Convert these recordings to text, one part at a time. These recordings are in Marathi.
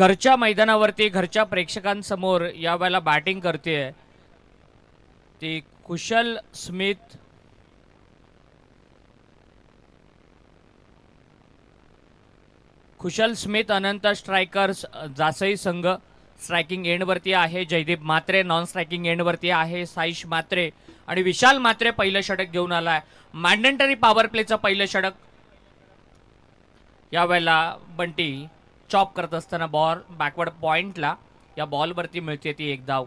घरच्या मैदानावरती घरच्या प्रेक्षकांसमोर यावेळेला बॅटिंग करते ती कुशल स्मिथ. कुशल स्मिथ अनंत स्ट्रायकर्स जासई संघ स्ट्रायकिंग एंडवरती आहे. जयदीप मात्रे नॉन स्ट्रायकिंग एंडवरती आहे. साईश मात्रे आणि विशाल मात्रे पहिलं षटक घेऊन आलाय. मॅन्डेटरी पॉवर प्लेचं पहिलं षटक यावेळेला बंटी चॉप करत असताना बॉल बॅकवर्ड पॉइंटला या बॉलवरती मिळते ती एक धाव.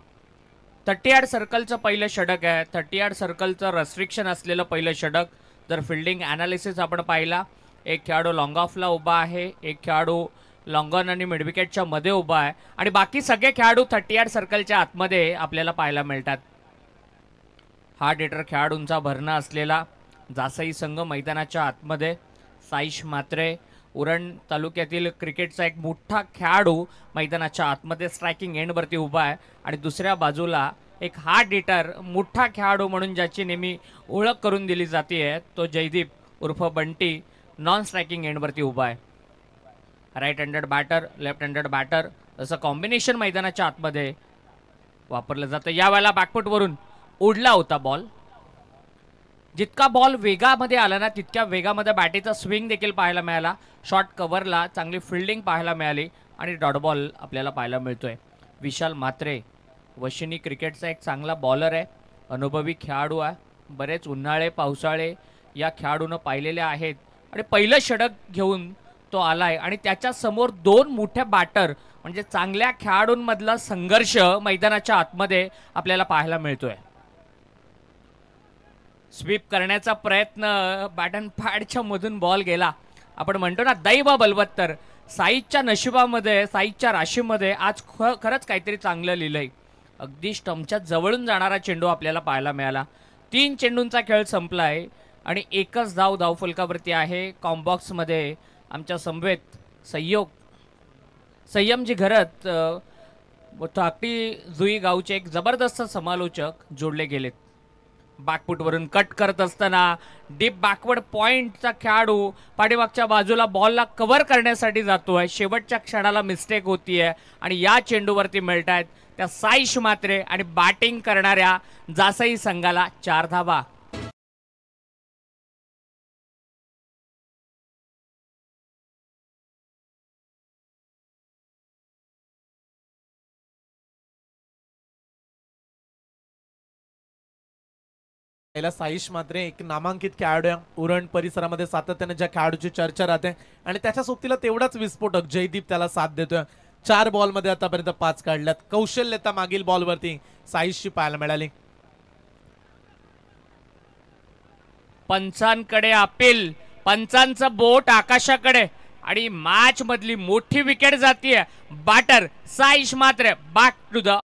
30 सर्कलचं पहिलं षटक आहे. 30 सर्कलचं रेस्ट्रिक्शन असलेलं पहिलं षटक. जर फिल्डिंग ॲनालिसिस आपण पाहिला, एक खेळाडू लॉंग ऑफला उभा आहे, एक खेळाडू लॉंग ऑन आणि मिडविकेटच्या मध्ये उभा आहे आणि बाकी सगळे खेळाडू 30 सर्कलच्या आतमध्ये आपल्याला पाहायला मिळतात. हार्ड हिटर खेळाडूंचा भरणा असलेला जासई संघ मैदानाच्या आतमध्ये. साईश मात्रे उरण तालुक्यातील क्रिकेटचा एक मोठा खेळाडू मैदानाच्या आतमध्ये स्ट्रायकिंग एंडवरती उभा आहे आणि दुसऱ्या बाजूला एक हार्ड हिटर मोठा खेळाडू म्हणून ज्याची नेहमी ओळख करून दिली जाते तो जयदीप उर्फ बंटी नॉन स्ट्रायकिंग एंडवरती उभा आहे. Right handed batter, left handed batter असं कॉम्बिनेशन मैदानाच्या आतमध्ये वापरलं जातं. यावेळेला बॅकफुटवरून उडला होता बॉल. जितका बॉल वेगामध्ये आला ना तितक्या वेगामध्ये बॅटीचा स्विंग देखील पाहायला मिळाला. शॉर्ट कव्हरला चांगली फिल्डिंग पाहायला मिळाली आणि डॉट बॉल आपल्याला पाहायला मिळतोय. विशाल मात्रे वशिनी क्रिकेटचा एक चांगला बॉलर आहे, अनुभवी खेळाडू आहे. बरेच उन्हाळे पावसाळे या खेळाडूनं पाहिलेले आहेत आणि पहिलं षटक घेऊन तो आलाय आणि त्याच्या समोर दोन मोठ्या बॅटर म्हणजे चांगल्या खेळाडूंमधला संघर्ष मैदानाच्या आतमध्ये आपल्याला पाहायला मिळतोय. स्वीप करण्याचा प्रयत्न बॅट अँड पॅडच्या मधून बॉल गेला. आपण म्हणतो ना दैव बलवत्तर. साईच्या नशिबामध्ये, साईच्या राशीमध्ये आज खरंच काहीतरी चांगलं लिहिलंय. अगदी स्टंपच्या जवळून जाणारा चेंडू आपल्याला पाहायला मिळाला. 3 चेंडूंचा खेळ संपलाय आणि एकच धाव धावफलकावरती आहे. कॉम्बॉक्समध्ये आमच्या समवेत संयमजी घरत थाकटी जुई गावचे एक जबरदस्त समालोचक जोडले गेलेत. बॅकफुटवरून कट करत असताना डीप बॅकवर्ड पॉइंटचा खेळाडू पाठीमागच्या बाजूला बॉलला कव्हर करण्यासाठी जातोय. शेवटच्या क्षणाला मिस्टेक होतीये आणि या चेंडूवरती मिळत आहेत त्या साईश मात्रे आणि बॅटिंग करणाऱ्या जासई संघाला 4 धावा. साईश मात्रे एक नामांकित खेळाडू उरण परिसरामध्ये सातत्याने ज्या खेळाडूची चर्चा राहते आणि त्याच्या सोबतीला तेवढाच विस्फोटक जयदीप त्याला साथ देतोय. 4 बॉलमध्ये आतापर्यंत 5 काढल्यात. कौशल्यता मागील बॉलवरती साईशची पाहायला मिळाली. पंचांकडे अपील, पंचांचं बोट आकाशाकडे आणि मॅच मधली मोठी विकेट जातीये. Batter Saish Mhatre back to the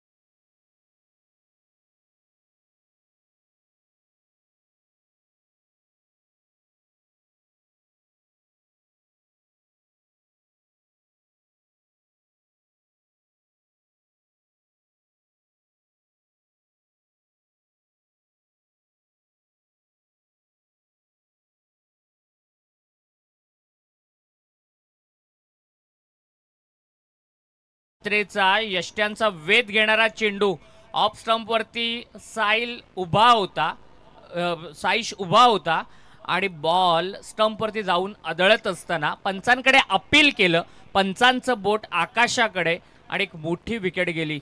यष्ट्यांचा वेध घेणारा चेंडू ऑफ स्टंप वरती साईश उभा होता आणि बॉल स्टंप वरती जाऊन आदळत असताना पंचांकडे अपील केलं. पंचांचं बोट आकाशाकडे आणि एक मोठी विकेट गेली.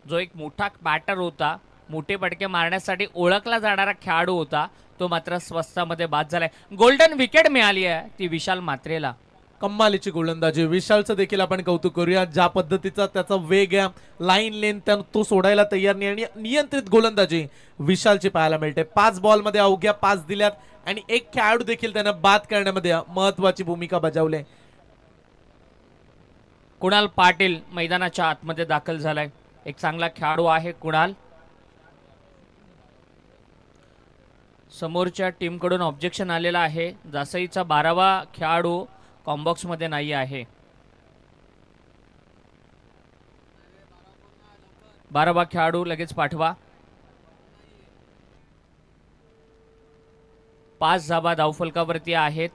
जो एक मोठा बॅटर होता, मोठे फटके मारण्यासाठी ओळखला जाणारा खेळाडू होता, तो मात्र स्वस्तामध्ये बाद झालाय. गोल्डन विकेट मिळाली आहे ती विशाल मात्रेला. कम्मालीची गोलंदाजी. विशालचं देखील आपण कौतुक करूया. ज्या पद्धतीचा त्याचा वेग आहे, लाईन लेन तो सोडायला तयार नाही आणि नियंत्रित गोलंदाजी विशालची पाहायला मिळते. 5 बॉलमध्ये अवघ्या 5 दिल्यात आणि एक खेळाडू देखील त्यांना बाद करण्यामध्ये महत्वाची भूमिका बजावली. कुणाल पाटील मैदानाच्या आतमध्ये दाखल झालाय. एक चांगला खेळाडू आहे कुणाल. समोरच्या टीमकडून ऑब्जेक्शन आलेला आहे. जासईचा 12वा खेळाडू कॉम्बॉक्स मध्ये नाही आहे. 12वा खेळाडू लगेच पाठवा. 5 धावा धावफलकावरती आहेत.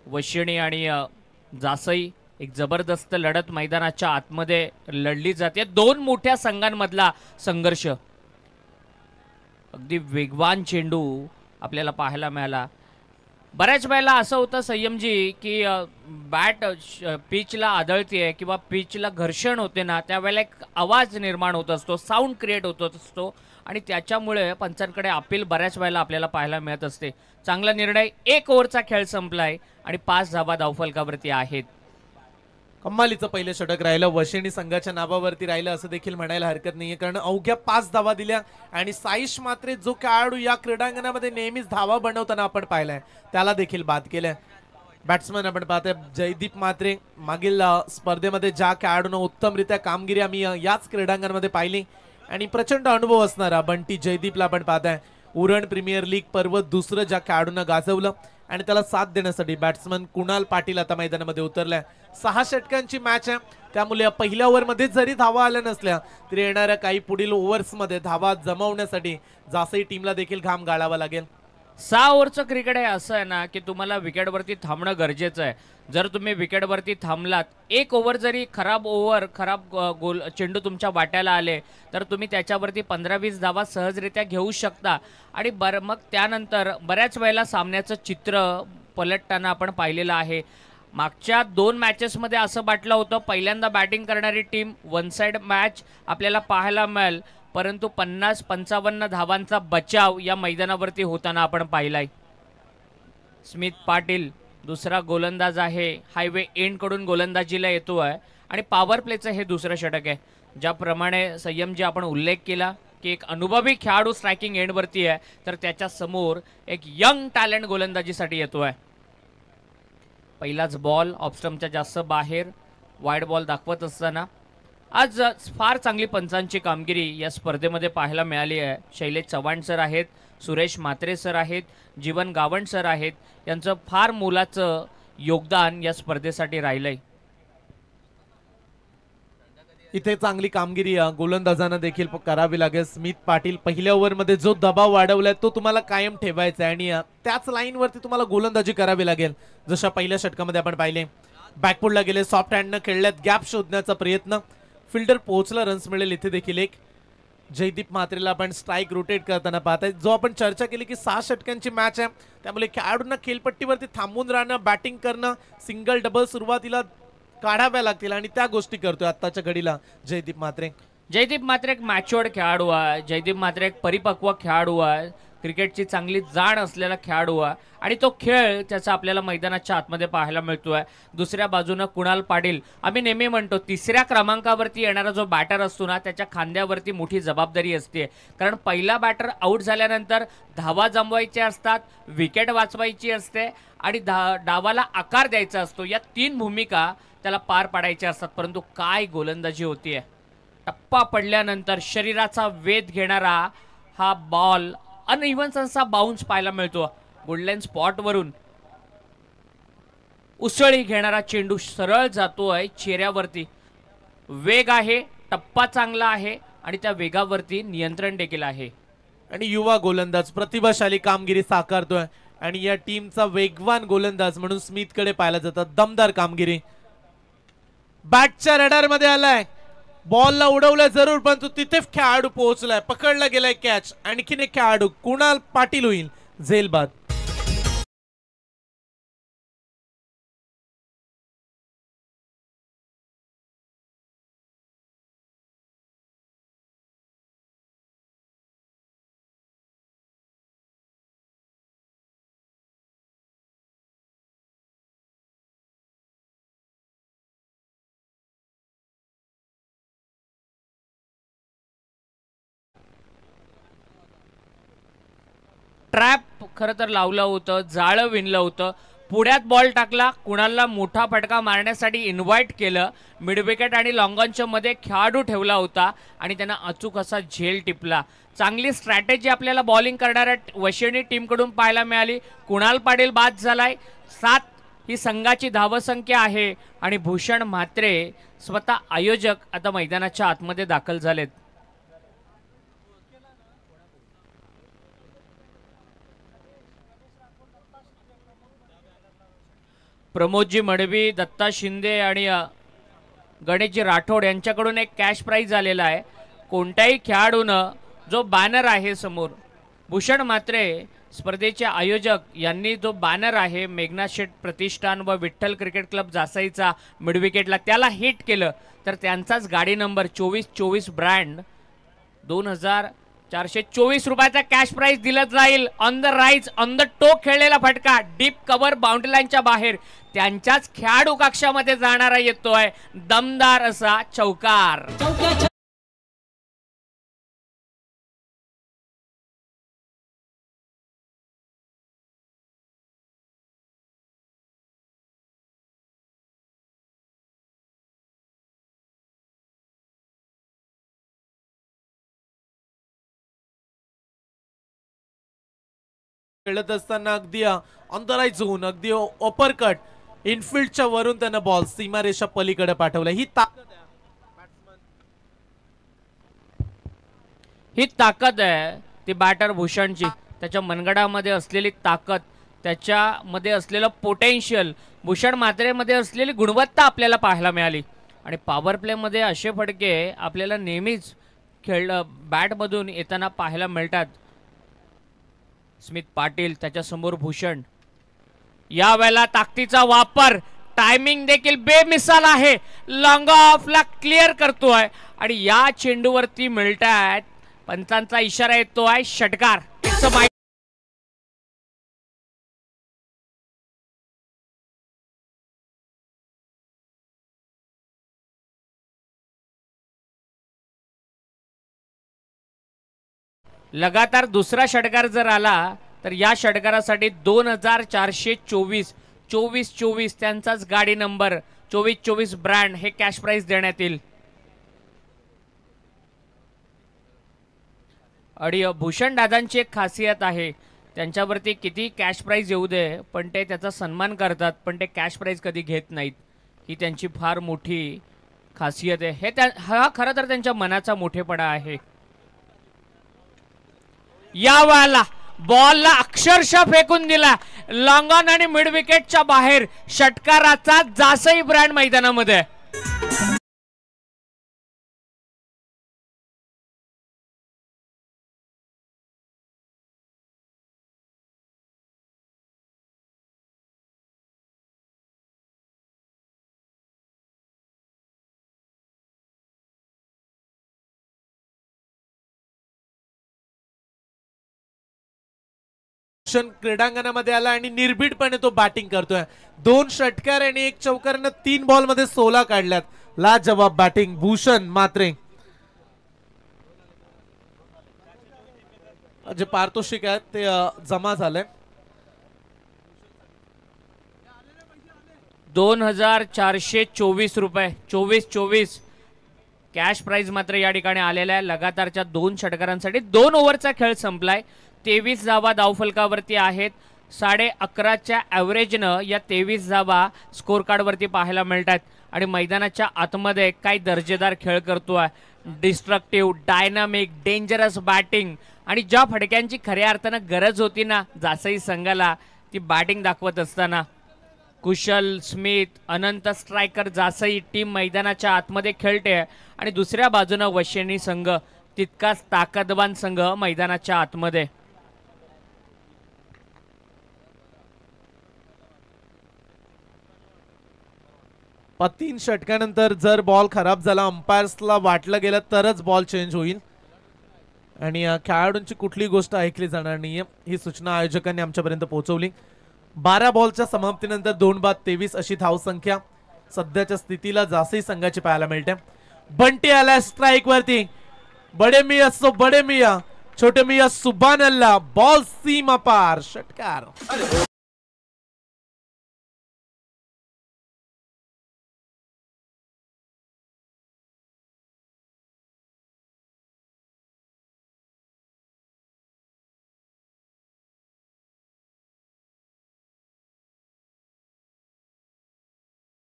वशिणी आणि जासई एक जबरदस्त लढत मैदानाच्या आतमध्ये लढली जाते. दोन मोठ्या संघांमधला संघर्ष. अगदी वेगवान चेंडू आपल्याला पाहायला मिळाला. बऱ्याच वेळेला असं होतं संयमजी की बॅट पिचला आदळते किंवा पिचला घर्षण होते ना, त्यावेळेला एक आवाज निर्माण होत असतो, साऊंड क्रिएट होत असतो आणि त्याच्यामुळे पंचांकडे अपील बऱ्याच वेळेला आपल्याला पाहायला मिळत असते. चांगला निर्णय. 1 ओव्हरचा खेळ संपलाय आणि 5 धावा धावफलकावरती आहेत. कमालीचं पहिलं षटक राहिलं, वशिणी संघाच्या नावावरती राहिलं असं देखील म्हणायला हरकत नाहीये, कारण अवघ्या 5 धावा दिल्या आणि साईश मात्रे जो खेळाडू या क्रीडांगणामध्ये नेहमीच धावा बनवताना आपण पाहिलाय त्याला देखील बाद केलंय. बॅट्समन आपण पाहतोय जयदीप मात्रे. मागील स्पर्धेमध्ये ज्या खेळाडूंना उत्तमरित्या कामगिरी आम्ही याच क्रीडांगणामध्ये पाहिली आणि प्रचंड अनुभव असणारा बंटी जयदीपला आपण पाहताय. उरण प्रीमियर लीग पर्व दुसरं ज्या खेळाडूंना गाजवलं आणि त्याला साथ देण्यासाठी बॅट्समन कुणाल पाटील आता मैदानामध्ये उतरलाय. 6 षटकांची मॅच आहे, त्यामुळे पहिल्या ओव्हरमध्ये जरी धावा आल्या नसल्या तरी येणाऱ्या काही पुढील ओव्हर्समध्ये धावा जमवण्यासाठी जासई टीमला देखील घाम गाळावा लागेल. 6 ओव्हरचं क्रिकेट आहे. असं आहे ना की तुम्हाला विकेटवरती थांबणं गरजेचं आहे. जर तुम्ही विकेटवरती थांबलात, 1 ओव्हर जरी खराब गोल चेंडू तुमच्या वाट्याला आले तर तुम्ही त्याच्यावरती 15-20 धावा सहजरित्या घेऊ शकता. आणि मग त्यानंतर बऱ्याच वेळेला सामन्याचं चित्र पलटताना आपण पाहिलेलं आहे. मागच्या 2 मॅचेसमध्ये असं वाटलं होतं पहिल्यांदा बॅटिंग करणारी टीम वन साइड मॅच आपल्याला पाहायला मिळेल, परंतु 50-55 धावांचा बचाव या मैदानावरती होताना आपण पाहिलाय. स्मित पाटील दुसरा गोलंदाज आहे. हायवे एंड कडून गोलंदाजीला येतो आहे आणि पॉवर प्लेचं हे दुसरं षटक आहे. ज्याप्रमाणे संयमजी आपण उल्लेख केला की एक अनुभवी खेळाडू स्ट्रायकिंग एंडवरती आहे, तर त्याच्या समोर एक यंग टॅलेंट गोलंदाजीसाठी येतो आहे. पहिलाच बॉल ऑफस्टम्पच्या जास्त बाहेर, वाईड बॉल दाखवत असताना आज फार चांगली पंचांची कामगिरी या स्पर्धेमध्ये पाहायला मिळाली आहे. शैलेश चव्हाण सर आहेत, सुरेश म्हात्रे सर आहेत, जीवन गावण सर आहेत. यांचं फार मोलाचं योगदान या स्पर्धेसाठी राहिलंय. इथे चांगली कामगिरी गोलंदाजांना देखील करावी लागेल. स्मित पाटील पहिल्या ओव्हरमध्ये जो दबाव वाढवलाय तो तुम्हाला कायम ठेवायचा आहे आणि त्याच लाईनवरती तुम्हाला गोलंदाजी करावी लागेल. जशा पहिल्या षटकामध्ये आपण पाहिले बॅकफुटला गेले, सॉफ्ट हँडनं खेळल्यात, गॅप शोधण्याचा प्रयत्न, फिल्डर पोहोचला, रन्स मिळेल. इथे देखील एक जयदीप म्हात्रेला आपण स्ट्राईक रोटेट करताना पाहताय. जो आपण चर्चा केली की 6 षटकांची मॅच आहे, त्यामुळे खेळाडूंना खेळपट्टीवरती थांबून राहणं, बॅटिंग करणं, सिंगल डबल सुरुवातीला काढाव्या लागतील आणि त्या गोष्टी करतोय आत्ताच्या घडीला जयदीप म्हात्रे. जयदीप म्हात्रे एक मॅच्युअर्ड खेळाडू आहे. जयदीप म्हात्रे एक परिपक्व खेळाडू आहे. क्रिकेटची चांगली जाण असलेला खेळाडू आहे आणि तो खेळ त्याचा आपल्याला मैदानाच्या आतमध्ये पाहायला मिळतोय. दुसऱ्या बाजूनं कुणाल पाटील. आम्ही नेहमी म्हणतो 3ऱ्या क्रमांकावरती येणारा जो बॅटर असतो ना, त्याच्या खांद्यावरती मोठी जबाबदारी असते. कारण पहिला बॅटर आऊट झाल्यानंतर धावा जमवायच्या असतात, विकेट वाचवायची असते आणि डावाला आकार द्यायचा असतो. या 3 भूमिका त्याला पार पाडायच्या असतात. परंतु काय गोलंदाजी होतीये. टप्पा पडल्यानंतर शरीराचा वेध घेणारा हा बॉल अनइव्हन बाउन्स पाहायला मिळतो. गोल्डन स्पॉटवरून उसळी घेणारा चेंडू सरळ जातोय चेहऱ्यावरती. वेग आहे, टप्पा चांगला आहे आणि त्या वेगावरती नियंत्रण देखील आहे. आणि युवा गोलंदाज प्रतिभाशाली कामगिरी साकारतोय आणि या टीमचा वेगवान गोलंदाज म्हणून स्मिथकडे पाहिला जातं. दमदार कामगिरी. बॅटच्या रडार मध्ये आलाय, बॉलला उडवलं जरूर, परंतु तिथे खेळाडू पोहोचलाय, पकडला गेलाय कॅच. आणखीन एक खेळाडू कुणाल पाटील होईल झेलबाद. ट्रॅप खरं तर लावलं होतं, जाळं विणलं होतं. पुढ्यात बॉल टाकला, कुणालला मोठा फटका मारण्यासाठी इन्व्हाइट केलं. मिड विकेट आणि लॉंगॉनच्या मध्ये खेळाडू ठेवला होता आणि त्यांना अचूक असा झेल टिपला. चांगली स्ट्रॅटेजी आपल्याला बॉलिंग करणाऱ्या वशिणी टीमकडून पाहायला मिळाली. कुणाल पाटील बाद झालाय. 7 ही संघाची धावसंख्या आहे आणि भूषण म्हात्रे स्वतः आयोजक आता मैदानाच्या आतमध्ये दाखल झालेत. प्रमोदजी मडवी, दत्ता शिंदे आणि गणेशजी राठोड यांच्याकडून एक कॅश प्राइज आलेला आहे. कोणत्याही खेळाडूनं जो बॅनर आहे समोर, भूषण म्हात्रे स्पर्धेचे आयोजक यांनी जो बॅनर आहे मेघनाथ शेठ प्रतिष्ठान व विठ्ठल क्रिकेट क्लब जासईचा मिडविकेटला त्याला हिट केलं तर त्यांचाच गाडी नंबर 2424 ब्रँड 2424 रुपयाचा कॅश प्राइज दिला जाईल. On the rise on the टोक खेळलेला फटका डीप कव्हर बाउंड्री लाईनच्या बाहेर त्यांच्याच खेळाडू कक्षामध्ये जाणारा येतोय दमदार असा चौकार. खेळत असताना अगदी ऑन द राईट झोन, अगदी ओपर कट इनफिल्डच्या वरून त्यानं बॉल सीमारेषा पलीकडे पाठवला. ही ताकद आहे ती बॅटर भूषणची, त्याच्या मनगडामध्ये असलेली ताकद, त्याच्यामध्ये असलेलं पोटेन्शियल, भूषण म्हात्रेमध्ये असलेली गुणवत्ता आपल्याला पाहायला मिळाली. आणि पॉवर प्लेमध्ये असे फटके आपल्याला नेहमीच बॅटमधून येताना पाहायला मिळतात. स्मित पाटील, त्याच्यासमोर भूषण. यावेळेला ताकदीचा वापर, टायमिंग देखील बेमिसाल आहे. लॉंग ऑफला क्लिअर करतोय आणि या चेंडूवरती मिळतायत पंचांचा इशारा येतोय षटकार. लगातार दुसरा षटकार जर आला तर या षटकारासाठी 2424 2424 त्यांचाच गाडी नंबर 2424 ब्रँड हे कॅश प्राइज देण्यात येईल. आणि भूषण दादांची एक खासियत आहे, त्यांच्यावरती किती कॅश प्राइज येऊ दे पण ते त्याचा सन्मान करतात, पण ते कॅश प्राइज कधी घेत नाहीत. ही त्यांची फार मोठी खासियत आहे. हा खरं तर त्यांच्या मनाचा मोठेपणा आहे. या वेळेला बॉलला अक्षरशः फेकून दिला लॉंग ऑन आणि मिड विकेटच्या बाहेर. षटकाराचा जासई ब्रँड मैदानामध्ये. क्रीडांगणामध्ये आला आणि निर्भीडपणे तो बॅटिंग करतोय. 2 षटकार आणि 1 चौकारानं 3 बॉल मध्ये 16 काढल्यात. लाजवाब बॅटिंग भूषण म्हात्रे. जे पारितोषिक आहेत ते जमा झालंय. 2424 रुपये 2424 कॅश प्राइज मात्र या ठिकाणी आलेला आहे. लगातारच्या 2 षटकारांसाठी 2 ओव्हरचा खेळ संपलाय. 23 धावा धावफलकावरती आहेत. 11.5च्या ॲव्हरेजनं या 23 धावा स्कोर कार्डवरती पाहायला मिळतात. आणि मैदानाच्या आतमध्ये काय दर्जेदार खेळ करतोय. डिस्ट्रक्टिव्ह, डायनामिक, डेंजरस बॅटिंग आणि ज्या फटक्यांची खऱ्या अर्थानं गरज होती ना जासई संघाला ती बॅटिंग दाखवत असताना कुशल, स्मित, अनंत स्ट्रायकर जासई टीम मैदानाच्या आतमध्ये खेळते आणि दुसऱ्या बाजूनं वशिनी संघ तितकाच ताकदवान संघ मैदानाच्या आतमध्ये. 3 षटकानंतर जर बॉल खराब झाला, अंपायर्सला वाटलं गेलं तरच बॉल चेंज होईल आणि खेळाडूंची कुठली गोष्ट ऐकली जाणार नाहीये ही सूचना आयोजकांनी आमच्यापर्यंत पोहोचवली. 12 बॉलच्या समाप्तीनंतर 2 बाद 23 अशी धावसंख्या सध्याच्या स्थितीला जासई संघाची पाहायला मिळते. बंटी आला स्ट्राइक वरती. बडे मिया सो बडे मिया, छोटे मिया सुभान अल्लाह. बॉल सीमा पार, षटकार.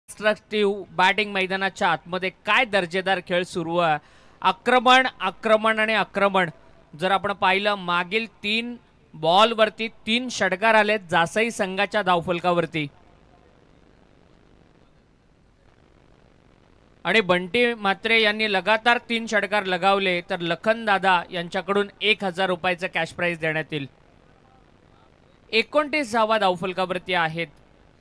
डिस्ट्रक्टिव्ह बॅटिंग मैदानाच्या आतमध्ये काय दर्जेदार खेळ सुरू आहे. आक्रमण आक्रमण आणि आक्रमण. जर आपण पाहिलं मागील 3 बॉलवरती 3 षटकार आलेत जासई संघाच्या धावफलकावरती. आणि बंटी म्हात्रे यांनी लगातार 3 षटकार लगावले तर लखन दादा यांच्याकडून 1000 रुपयाचं कॅश प्राइज देण्यात येईल. 29 धावा धावफलकावरती आहेत.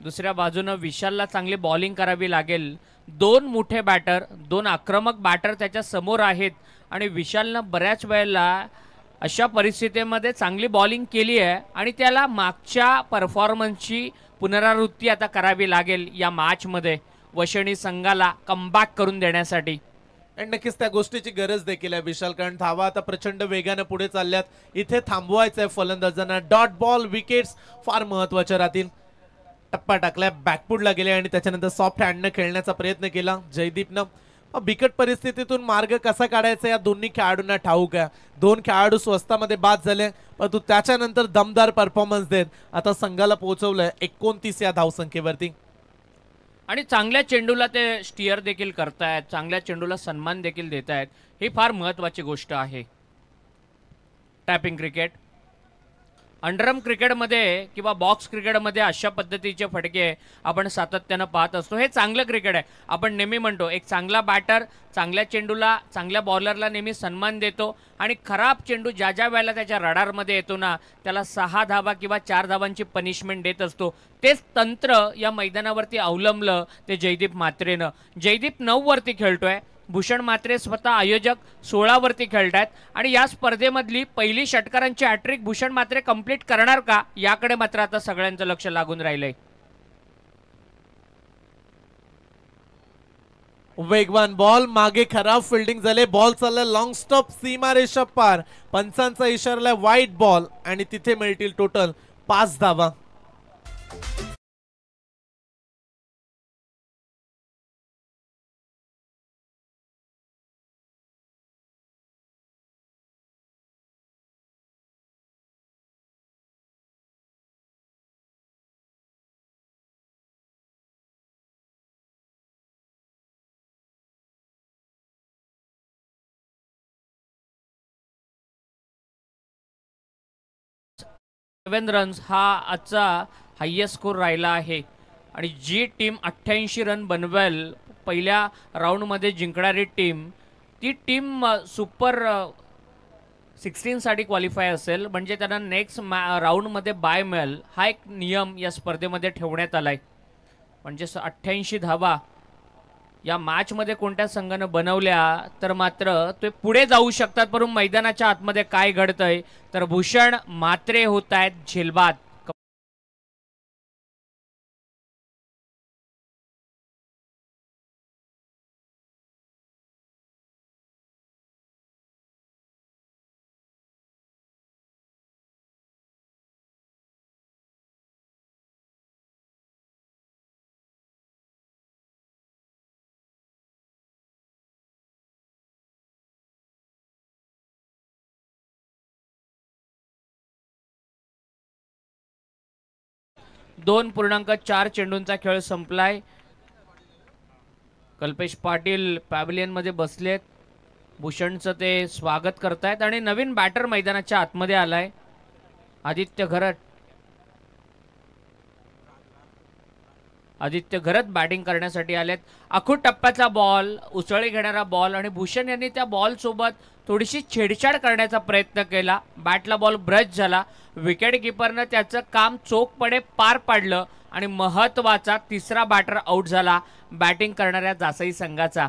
दुसऱ्या बाजूनं विशालला चांगली बॉलिंग करावी लागेल. 2 मोठे बॅटर, 2 आक्रमक बॅटर त्याच्या समोर आहेत आणि विशालनं बऱ्याच वेळेला अशा परिस्थितीमध्ये चांगली बॉलिंग केली आहे आणि त्याला मागच्या परफॉर्मन्सची पुनरावृत्ती आता करावी लागेल या मॅचमध्ये वशणी संघाला कमबॅक करून देण्यासाठी. आणि नक्कीच त्या गोष्टीची गरज देखील आहे विशाल, कारण धावा आता प्रचंड वेगाने पुढे चालल्यात. इथे थांबवायचं आहे फलंदाजांना. डॉट बॉल विकेट्स फार महत्वाच्या राहतील. टप्पा टाकलाय, बॅकफुटला गेले आणि त्याच्यानंतर सॉफ्ट हँडनं खेळण्याचा प्रयत्न केला जयदीपनं. बिकट परिस्थितीतून मार्ग कसा काढायचा या दोन्ही खेळाडूंना ठाऊक आहे. 2 खेळाडू स्वस्तामध्ये बाद झाले, परंतु त्याच्यानंतर दमदार परफॉर्मन्स देत आता संघाला पोहोचवलंय 29 या धावसंख्येवरती. आणि चांगल्या चेंडूला ते स्टिअर देखील करतायत, चांगल्या चेंडूला सन्मान देखील देत आहेत. ही फार महत्त्वाची गोष्ट आहे. टॅपिंग क्रिकेट, अंडरआर्म क्रिकेटमध्ये किंवा बॉक्स क्रिकेटमध्ये अशा पद्धतीचे फटके आपण सातत्यानं पाहत असतो. हे चांगलं क्रिकेट आहे. आपण नेहमी म्हणतो एक चांगला बॅटर चांगल्या चेंडूला, चांगल्या बॉलरला नेहमी सन्मान देतो आणि खराब चेंडू ज्या ज्या वेळेला त्याच्या रडारमध्ये येतो ना त्याला 6 धावा किंवा 4 धावांची पनिशमेंट देत असतो. तेच तंत्र या मैदानावरती अवलंबलं ते जयदीप म्हात्रेनं. जयदीप 9 वरती खेळतोय, भूषण म्हात्रे स्वतः आयोजक 16 वरती खेळतायत आणि या स्पर्धेमधली पहिली षटकारांची हॅट्रिक भूषण म्हात्रे कंप्लीट करणार का याकडे मात्र आता सगळ्यांचं लक्ष लागून राहिलंय. वेगवान बॉल, मागे खराब फिल्डिंग झाले. बॉल चाललाय लॉंग स्टॉप, सीमारेषा पार. पंचांचा इशारा वाईट बॉल आणि तिथे मिळतील टोटल 5 धावा. रन्स हा आजचा हायेस्ट स्कोर राहिला आहे आणि जी टीम 88 रन बनवेल पहिल्या राऊंडमध्ये जिंकणारी टीम, ती टीम सुपर 16 साठी क्वालिफाय असेल. म्हणजे त्यांना नेक्स्ट राऊंडमध्ये बाय मिळेल. हा एक नियम या स्पर्धेमध्ये ठेवण्यात आलाय. म्हणजे 88 धावा या मॅचमध्ये कोणत्या संघानं बनवल्या तर मात्र ते पुढे जाऊ शकतात. परंतु मैदानाच्या आतमध्ये काय घडतंय तर भूषण म्हात्रे होत आहेत झेलबाद. दोन 2.4 चेंडूंचा खेळ संपलाय. कल्पेश पाटील पॅव्हिलियन मध्ये बसलेत. भूषणचं ते स्वागत करतायत आणि नवीन बॅटर मैदानाच्या आतमध्ये आलाय आदित्य घरत. आदित्य घरत बॅटिंग करण्यासाठी आलेत. आखूड टप्प्याचा बॉल, उसळी घेणारा बॉल आणि भूषण यांनी त्या बॉल सोबत थोडीशी छेडछाड करण्याचा प्रयत्न केला. बॅटला बॉल ब्रश झाला. विकेट किपरनं त्याचं काम चोखपणे पार पाडलं आणि महत्वाचा तिसरा बॅटर आउट झाला बॅटिंग करणाऱ्या जासई संघाचा.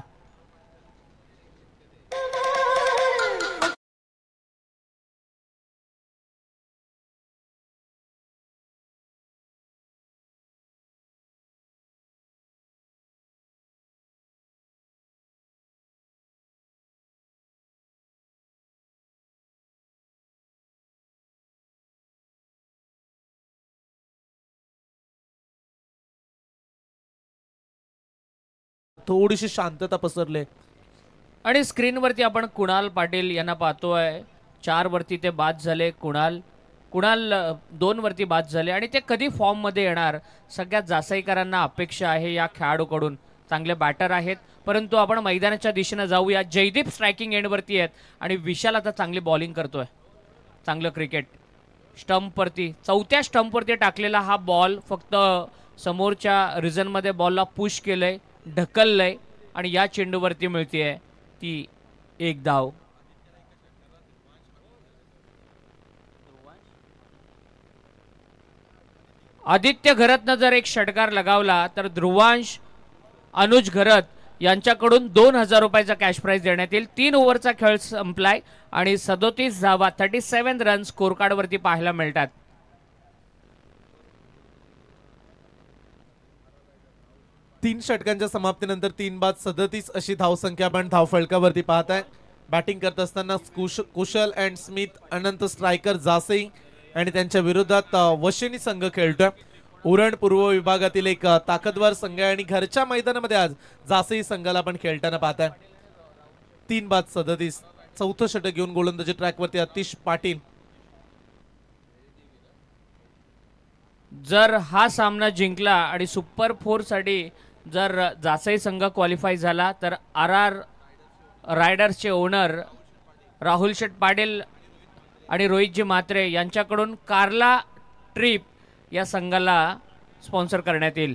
थोडीशी शांतता पसरले आणि स्क्रीनवरती आपण कुणाल पाटील यांना पाहतोय. 4 वरती ते बाद झाले. कुणाल 2 वरती बाद झाले आणि ते कधी फॉर्म मध्ये येणार सगळ्यात जासईकरांना अपेक्षा आहे या खेळाडूकडून. चांगले बॅटर आहेत परंतु आपण मैदानाच्या दिशेने जाऊया. जयदीप स्ट्रायकिंग एंडवरती आहेत आणि विशाल आता चांगली बॉलिंग करतोय. चांगलं क्रिकेट. स्टंपवरती, 4थ्या स्टंपवरती टाकलेला हा बॉल फक्त समोरच्या रिझनमध्ये बॉलला पुश केलंय, ढकललंय आणि या चेंडूवरती मिळते ती एक धाव. आदित्य घरतनं जर एक षटकार लगावला तर ध्रुवांश, अनुज घरत यांच्याकडून 2000 रुपयाचा कॅश प्राइज देण्यात येईल. 3 ओव्हरचा खेळ संपलाय आणि 37 धावा 37 रन स्कोर कार्ड वरती पाहायला मिळतात. तीन षटकांच्या समाप्तीनंतर 3 बाद 37 अशी धावसंख्या आपण धावफलकावरती पाहत आहे. बॅटिंग करत असताना कुशल and Smith, Anant striker Jasai आणि त्यांच्या विरोधात वशिनी संघ खेळतोय. उरण पूर्व विभागातील एक ताकदवार संघ आहे आणि घरच्या मैदानामध्ये आज जासई संघाला आपण खेळताना पाहत आहे. 3 बाद 37 चौथं षटक घेऊन गोलंदाजी ट्रॅकवरती आतिश पाटील. जर हा सामना जिंकला आणि सुपर 4 साठी जर जासई संघ क्वालिफाय झाला तर RR रायडर्सचे ओनर राहुल शेठ पाटील आणि रोहितजी म्हात्रे यांच्याकडून कार्ला ट्रिप या संघाला स्पॉन्सर करण्यात येईल.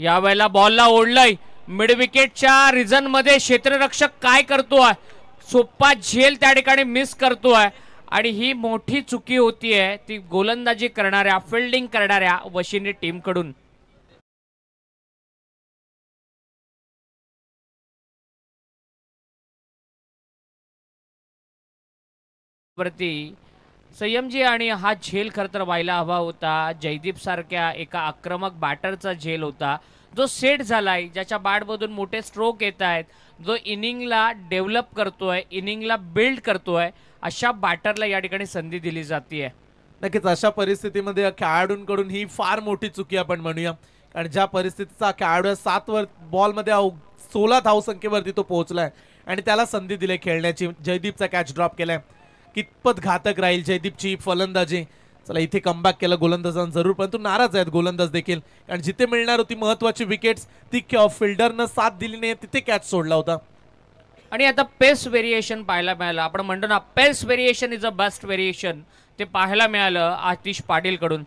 यावेळेला बॉलला ओढलंय मिड विकेटच्या रिजन मध्ये क्षेत्ररक्षक काय करतोय, सोप्पा झेल त्या ठिकाणी मिस करतोय आणि ही मोठी चुकी होतीये ती गोलंदाजी करणाऱ्या फिल्डिंग करणाऱ्या वशिनी टीम कडून. वरती संयमजी आणि हा झेल खरं तर व्हायला हवा होता. जयदीप सारख्या एका आक्रमक बॅटरचा झेल होता जो सेट झालाय, ज्याच्या बॅटमधून मोठे स्ट्रोक येत आहेत, जो इनिंगला डेव्हलप करतोय, इनिंगला बिल्ड करतोय, अशा बॅटरला या ठिकाणी संधी दिली जाते. नक्कीच अशा परिस्थितीमध्ये खेळाडूंकडून ही फार मोठी चुकी आपण म्हणूया. कारण ज्या परिस्थितीचा खेळाडू 7 बॉलमध्ये 16 धावसंख्येवरती तो पोहोचलाय आणि त्याला संधी दिली खेळण्याची. जयदीपचा कॅच ड्रॉप केलाय, कितपत घातक राहील जयदीपची फलंदाजी. चला इथे कमबॅक केलं गोलंदाजांना जरूर, परंतु नाराज आहेत गोलंदाज देखील. कारण जिथे मिळणार होती महत्वाची विकेट्स ती फिल्डरनं साथ दिली नाही, तिथे कॅच सोडला होता. आणि आता पेस व्हेरिएशन पाहायला मिळालं. आपण म्हणतो ना pace variation is a best variation, ते पाहायला मिळालं आतिश पाटील कडून.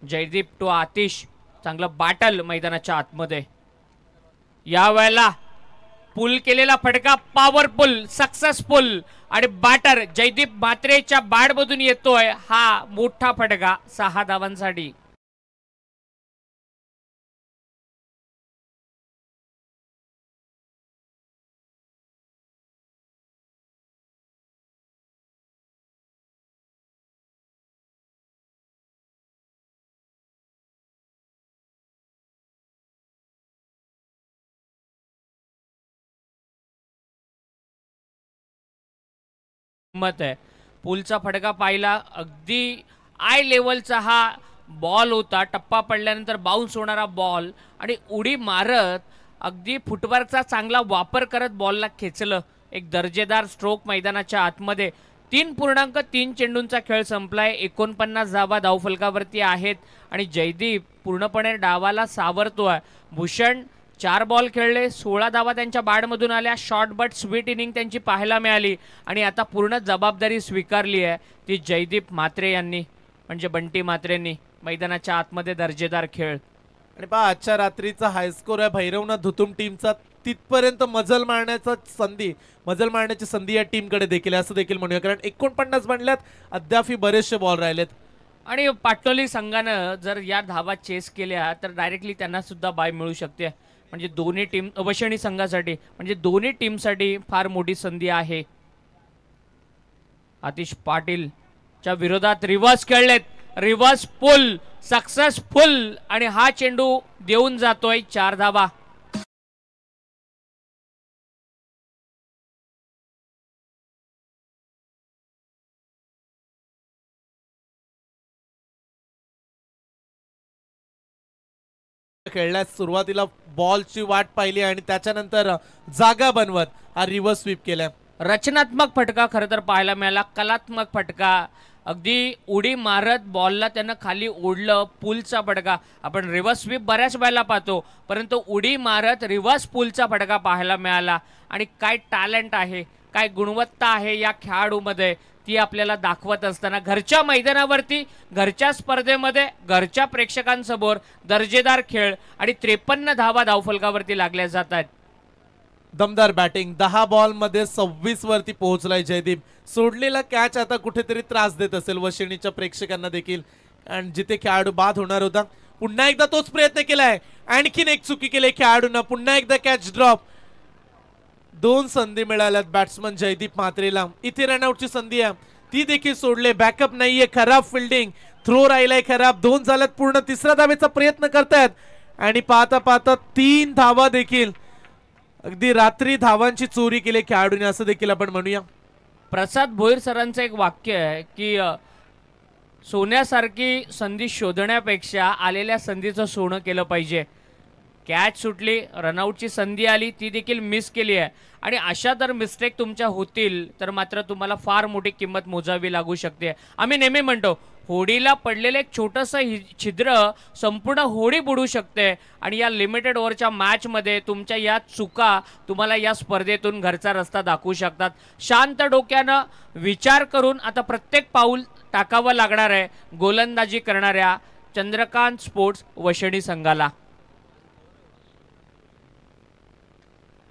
जयदीप टू आतिश, चांगलं बॅटल मैदानाच्या आतमध्ये. यावेळेला पुल केलेला फटका पॉवरफुल सक्सेसफुल आणि बॅटर जयदीप म्हात्रेच्या बॅटमधून येतोय हा मोठा फटका 6 धावांसाठी. मत आहे पुलचा फटका पाहिला, अगदी आय लेवलचा हा बॉल होता. टप्पा पडल्यानंतर बाउन्स होणारा बॉल आणि उडी मारत अगदी फुटवर्कचा चांगला वापर करत बॉलला खेचलं. एक दर्जेदार स्ट्रोक मैदानाच्या आतमध्ये. 3.3 चेंडूंचा खेळ संपलाय. 49 धावा धावफलकावरती आहेत आणि जयदीप पूर्णपणे डावाला सावरतोय. भूषण 4 बॉल खेळले, 16 धावा त्यांच्या बॅटमधून आल्या. शॉर्ट बट स्वीट इनिंग त्यांची पाहायला मिळाली आणि आता पूर्ण जबाबदारी स्वीकारली आहे ती जयदीप म्हात्रे यांनी, म्हणजे बंटी म्हात्रेंनी. मैदानाच्या आतमध्ये दर्जेदार खेळ. आणि पहा आजच्या रात्रीचा हायस्कोर आहे भैरवनाथ धुतुम टीमचा. तिथपर्यंत मजल मारण्याची संधी या टीमकडे देखील असं देखील म्हणूया. कारण 49 बनल्यात, अद्याप बरेचसे बॉल राहिलेत आणि पाटोली संघानं जर या धावा चेस केल्या तर डायरेक्टली त्यांना सुद्धा बाय मिळू शकते. म्हणजे दोन्ही टीम वशिनी संघासाठी, म्हणजे दोन्ही टीमसाठी फार मोठी संधी आहे. आतिश पाटीलच्या विरोधात रिव्हर्स खेळलेत, रिव्हर्स पुल सक्सेसफुल आणि हा चेंडू देऊन जातोय 4 धावा. खेळण्यास सुरुवातीला बॉलची वाट पाहिली आणि त्याच्यानंतर जागा बनवत हा रिव्हर्स स्वीप केला. रचनात्मक फटका खरं तर पाहायला मिळाला, कलात्मक फटका. अगदी उडी मारत बॉलला त्यानं खाली ओढलं. पुलचा फटका आपण रिव्हर्स स्वीप बऱ्याच वेळेला पाहतो, परंतु उडी मारत रिव्हर्स पुलचा फटका पाहायला मिळाला. आणि काय टॅलेंट आहे, काय गुणवत्ता आहे या खेळाडूमध्ये. ती आपल्याला दाखवत असताना घरच्या मैदानावरती घरच्या स्पर्धेमध्ये घरच्या प्रेक्षकांसमोर दर्जेदार खेळ आणि 53 धावा धावफलकावरती लागल्या जातात. दमदार बॅटिंग. 10 बॉल मध्ये 26 वरती पोहोचलाय जयदीप. सोडलेला कॅच आता कुठेतरी त्रास देत असेल वशिणीच्या प्रेक्षकांना देखील, आणि जिथे खेळाडू बाद होणार होता पुन्हा एकदा तोच प्रयत्न केलाय. आणखीन एक चुकी केली खेळाडूंना. पुन्हा एकदा कॅच ड्रॉप. 2 संधी मिळाल्यात बॅट्समन जयदीप म्हात्रेला. इथे रनआउटची संधी आहे ती देखील सोडले. बॅकअप नाहीये. खराब फिल्डिंग. थ्रो राहिलाय खराब. 2 झाल्यात पूर्ण. तिसऱ्या धावेचा प्रयत्न करतायत आणि पाहता पाहता 3 धावा देखील. अगदी रात्री धावांची चोरी केली खेळाडूने असं देखील आपण म्हणूया. प्रसाद भोईर सरांचं एक वाक्य आहे की सोन्यासारखी संधी शोधण्यापेक्षा आलेल्या संधीचं सोनं केलं पाहिजे. कॅच सुटली, रनआउटची संधी आली, ती देखील मिस केली आहे. आणि अशा जर मिस्टेक तुमच्या होतील तर मात्र तुम्हाला फार मोठी किंमत मोजावी लागू शकते. आम्ही नेहमी म्हणतो होडीला पडलेलं एक छोटंसं छिद्र संपूर्ण होडी बुडू शकते. आणि या लिमिटेड ओव्हरच्या मॅचमध्ये तुमच्या या चुका तुम्हाला या स्पर्धेतून घरचा रस्ता दाखवू शकतात. शांत डोक्यानं विचार करून आता प्रत्येक पाऊल टाकावं लागणार आहे गोलंदाजी करणाऱ्या चंद्रकांत स्पोर्ट्स वशिणी संघाला.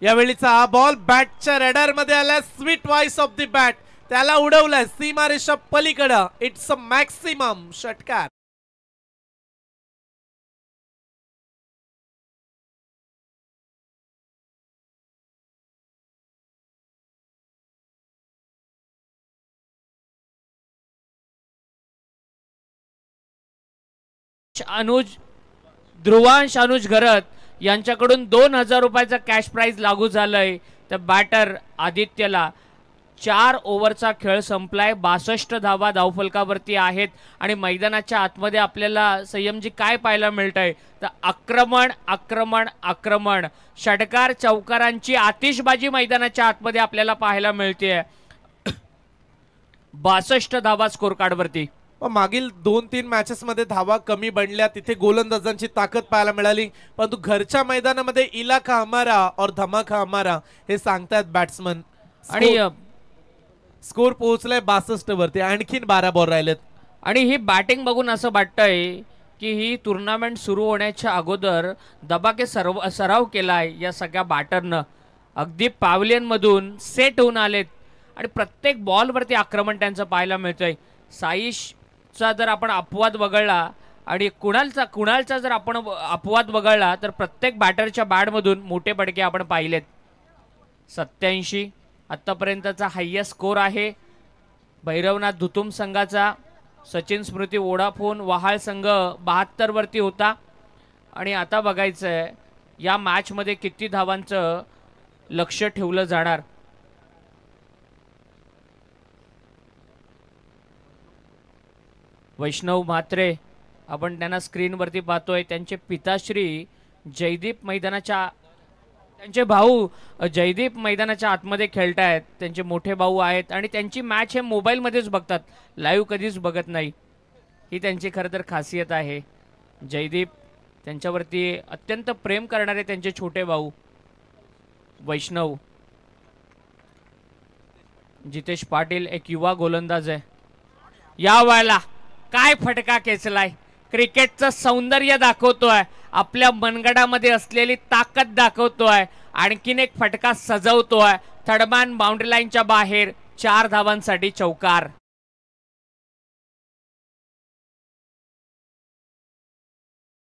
यावेळीचा हा बॉल बॅटच्या रडार मध्ये आला. Sweet voice of the bat. त्याला उडवलाय सीमारेषा पलीकडं. इट्स अ मॅक्सिमम षटकार. ध्रुवांश अनुज घरत यांच्याकडून 2000 रुपयाचा कॅश प्राइज लागू झालंय. तर बॅटर आदित्यला 4 ओव्हरचा खेळ संपलाय. 62 धावा धावफलकावरती आहेत. आणि मैदानाच्या आतमध्ये आपल्याला संयमजी काय पाहायला मिळतंय तर आक्रमण आक्रमण आक्रमण. षटकार चौकारांची आतिषबाजी मैदानाच्या आतमध्ये आपल्याला पाहायला मिळते. 62 धावा स्कोर कार्डवरती. मागील 2-3 मॅचेस मध्ये धावा कमी बनल्या. तिथे गोलंदाजांची ताकद पाहायला मिळाली. परंतु घरच्या मैदानामध्ये इलाका हमारा और धमाका हमारा हे सांगतायत बॅट्समन. आणि स्कोर पोहोचलाय 62 वरती. आणखीन 12 बॉल राहिलेत. आणि ही बॅटिंग बघून असं वाटतंय की ही टुर्नामेंट सुरू होण्याच्या अगोदर दबाके सराव केलाय या सगळ्या बॅटरनं. अगदी पॅव्हलियन मधून सेट होऊन आलेत आणि प्रत्येक बॉलवरती आक्रमण त्यांचं पाहायला मिळतंय. साईशचा जर आपण अपवाद वगळला आणि कुणालचा जर आपण अपवाद वगळला तर प्रत्येक बॅटरच्या बॅटमधून मोठे फटके आपण पाहिलेत. 87 आत्तापर्यंतचा हायेस्ट स्कोर आहे भैरवनाथ धुतुम संघाचा. सचिन स्मृती वोडाफोन वहाळ संघ 72 वरती होता. आणि आता बघायचं आहे या मॅचमध्ये किती धावांचं लक्ष ठेवलं जाणार. वैष्णव म्हात्रे आपण त्यांना स्क्रीनवरती पाहतोय. त्यांचे पिताश्री जयदीप मैदानाच्या त्यांचे भाऊ जयदीप मैदानाच्या आतमध्ये खेळतायत. त्यांचे मोठे भाऊ आहेत आणि त्यांची मॅच हे मोबाईलमध्येच बघतात. लाईव्ह कधीच बघत नाही. ही त्यांची खरं तर खासियत आहे. जयदीप त्यांच्यावरती अत्यंत प्रेम करणारे त्यांचे छोटे भाऊ वैष्णव. जितेश पाटील एक युवा गोलंदाज आहे. या वेळेला काय फटका खेचलाय. क्रिकेटचं सौंदर्य दाखवतोय. आपल्या मनगडामध्ये असलेली ताकद दाखवतोय. आणखीन एक फटका सजवतोय. थर्डमॅन बाउंड्री लाईनच्या बाहेर 4 धावांसाठी चौकार.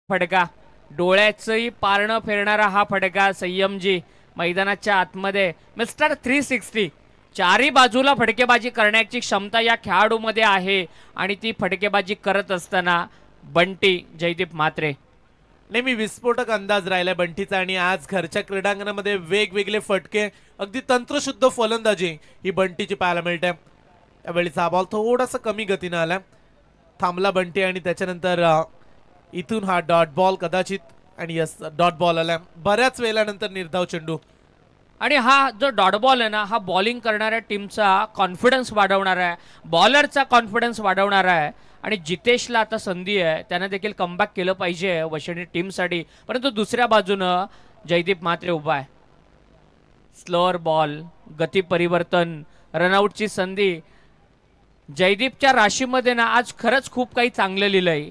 फटका डोळ्याचंही पारणं फिरणारा हा फटका. संयमजी मैदानाच्या आतमध्ये मिस्टर 360 चारी बाजूला फटकेबाजी करण्याची क्षमता या खेळाडूमध्ये आहे. आणि ती फटकेबाजी करत असताना बंटी जयदीप म्हात्रे नेहमी विस्फोटक अंदाज राहिला बंटीचा. आणि आज घरच्या क्रीडांगणामध्ये वेगवेगळे फटके अगदी तंत्रशुद्ध फलंदाजी ही बंटीची पाहायला मिळते. त्यावेळीचा बॉल थोडासा कमी गतीने आला. थांबला बंटी आणि त्याच्यानंतर इथून हा डॉट बॉल कदाचित. आणि यस डॉट बॉल आला बऱ्याच वेळानंतर निर्धाव चेंडू. आणि हा जो डॉट बॉल आहे ना हा बॉलिंग करणाऱ्या टीमचा कॉन्फिडन्स वाढवणारा आहे. बॉलरचा कॉन्फिडन्स वाढवणारा आहे. आणि जितेशला आता संधी आहे. त्याने देखील कमबॅक केलं पाहिजे वशिणी टीमसाठी. परंतु दुसऱ्या बाजूनं जयदीप म्हात्रे उभा आहे. स्लोअर बॉल गती परिवर्तन रनआउटची संधी. जयदीपच्या राशीमध्ये ना आज खरंच खूप काही चांगलं लिहिलंय.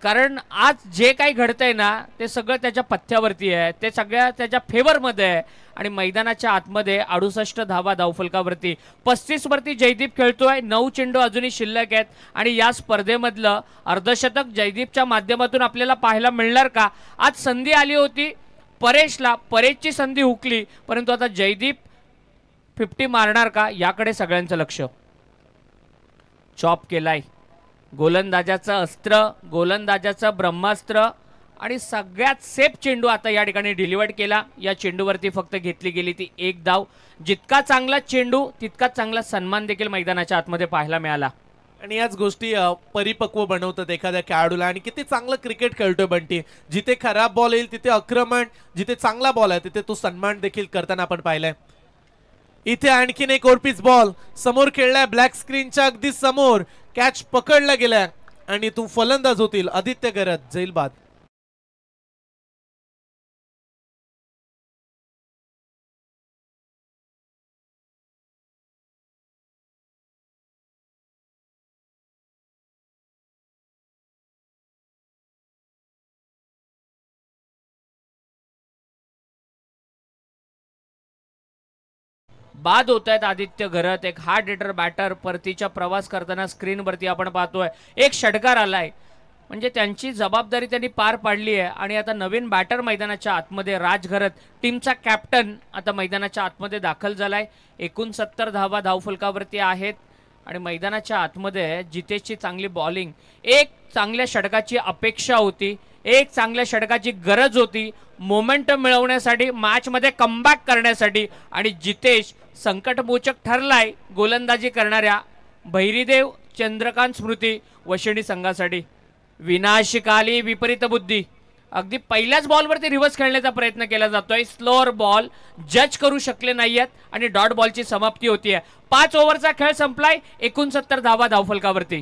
कारण आज जे काही घडतंय ना ते सगळं त्याच्या पथ्यावरती आहे, ते सगळ्या त्याच्या फेवरमध्ये आहे. आणि मैदानाच्या आतमध्ये 68 धावा धावफलकावरती 35 वरती जयदीप खेळतोय. 9 चेंडू अजूनही शिल्लक आहेत आणि या स्पर्धेमधलं अर्धशतक जयदीपच्या माध्यमातून आपल्याला पाहायला मिळणार का? आज संधी आली होती परेशला, परेशची संधी हुकली, परंतु आता जयदीप 50 मारणार का याकडे सगळ्यांचं लक्ष. चॉप केलाय गोलंदाजाचं अस्त्र, गोलंदाजाचं ब्रह्मास्त्र आणि सगळ्यात सेफ चेंडू आता या ठिकाणी डिलिव्हर्ड केला. या चेंडूवरती फक्त घेतली गेली ती एक धाव. जितका चांगला चेंडू तितकाच चांगला सन्मान देखील मैदानाच्या आतमध्ये पाहायला मिळाला. आणि याच गोष्टी परिपक्व बनवतात एखाद्या खेळाडूला. आणि किती चांगलं क्रिकेट खेळतोय बंटी. जिथे खराब बॉल येईल तिथे आक्रमण, जिथे चांगला बॉल आहे तिथे तो सन्मान देखील करताना आपण पाहिलंय. इथे आणखीन एक ओरपीस बॉल समोर खेळलाय, ब्लॅक स्क्रीनच्या अगदी समोर कॅच पकडला गेलाय आणि तू फलंदाज होतील आदित्य गरत जैल बाद. बाद होत आहेत आदित्य घरत. एक हार्ड हिटर बॅटर परतीचा प्रवास करताना स्क्रीनवरती आपण पाहतोय एक षटकार आलाय. म्हणजे त्यांची जबाबदारी त्यांनी पार पाडली आहे. आणि आता नवीन बॅटर मैदानाच्या आतमध्ये राज घरत, टीमचा कॅप्टन, आता मैदानाच्या आतमध्ये दाखल झालाय. 69 धावा धावफलकावरती आहेत आणि मैदानाच्या आतमध्ये जितेशची चांगली बॉलिंग, एक चांगल्या षटकाची अपेक्षा होती, एक चांगल्या षटकाची गरज होती मोमेंटम मिळवण्यासाठी, मॅचमध्ये कमबॅक करण्यासाठी. आणि जितेश संकटमोचक ठरलाय गोलंदाजी करणाऱ्या भैरीदेव चंद्रकांत स्मृती वशिणी संघासाठी. विनाशकाली विपरीत बुद्धी, अगदी पहिल्याच बॉलवरती रिव्हर्स खेळण्याचा प्रयत्न केला जातोय. स्लोअर बॉल जज करू शकले नाहीयेत आणि डॉट बॉलची समाप्ती होतीये. 5 ओव्हरचा खेळ संपलाय. 69 धावा धावफलकावरती.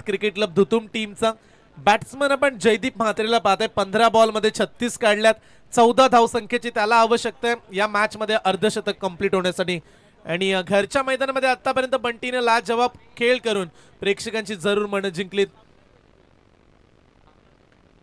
क्रिकेट क्लब धुतुम टीमचा बॅट्समन आपण जयदीप म्हात्रेला पाहताय. 15 बॉल मध्ये 36 काढल्यात. 14 धावसंख्येची त्याला आवश्यकता आहे या मॅच मध्ये अर्धशतक कंप्लीट होण्यासाठी. आणि घरच्या मैदानामध्ये आतापर्यंत बंटीने लाजवाब खेळ करून प्रेक्षकांची जरूर मन जिंकलीत.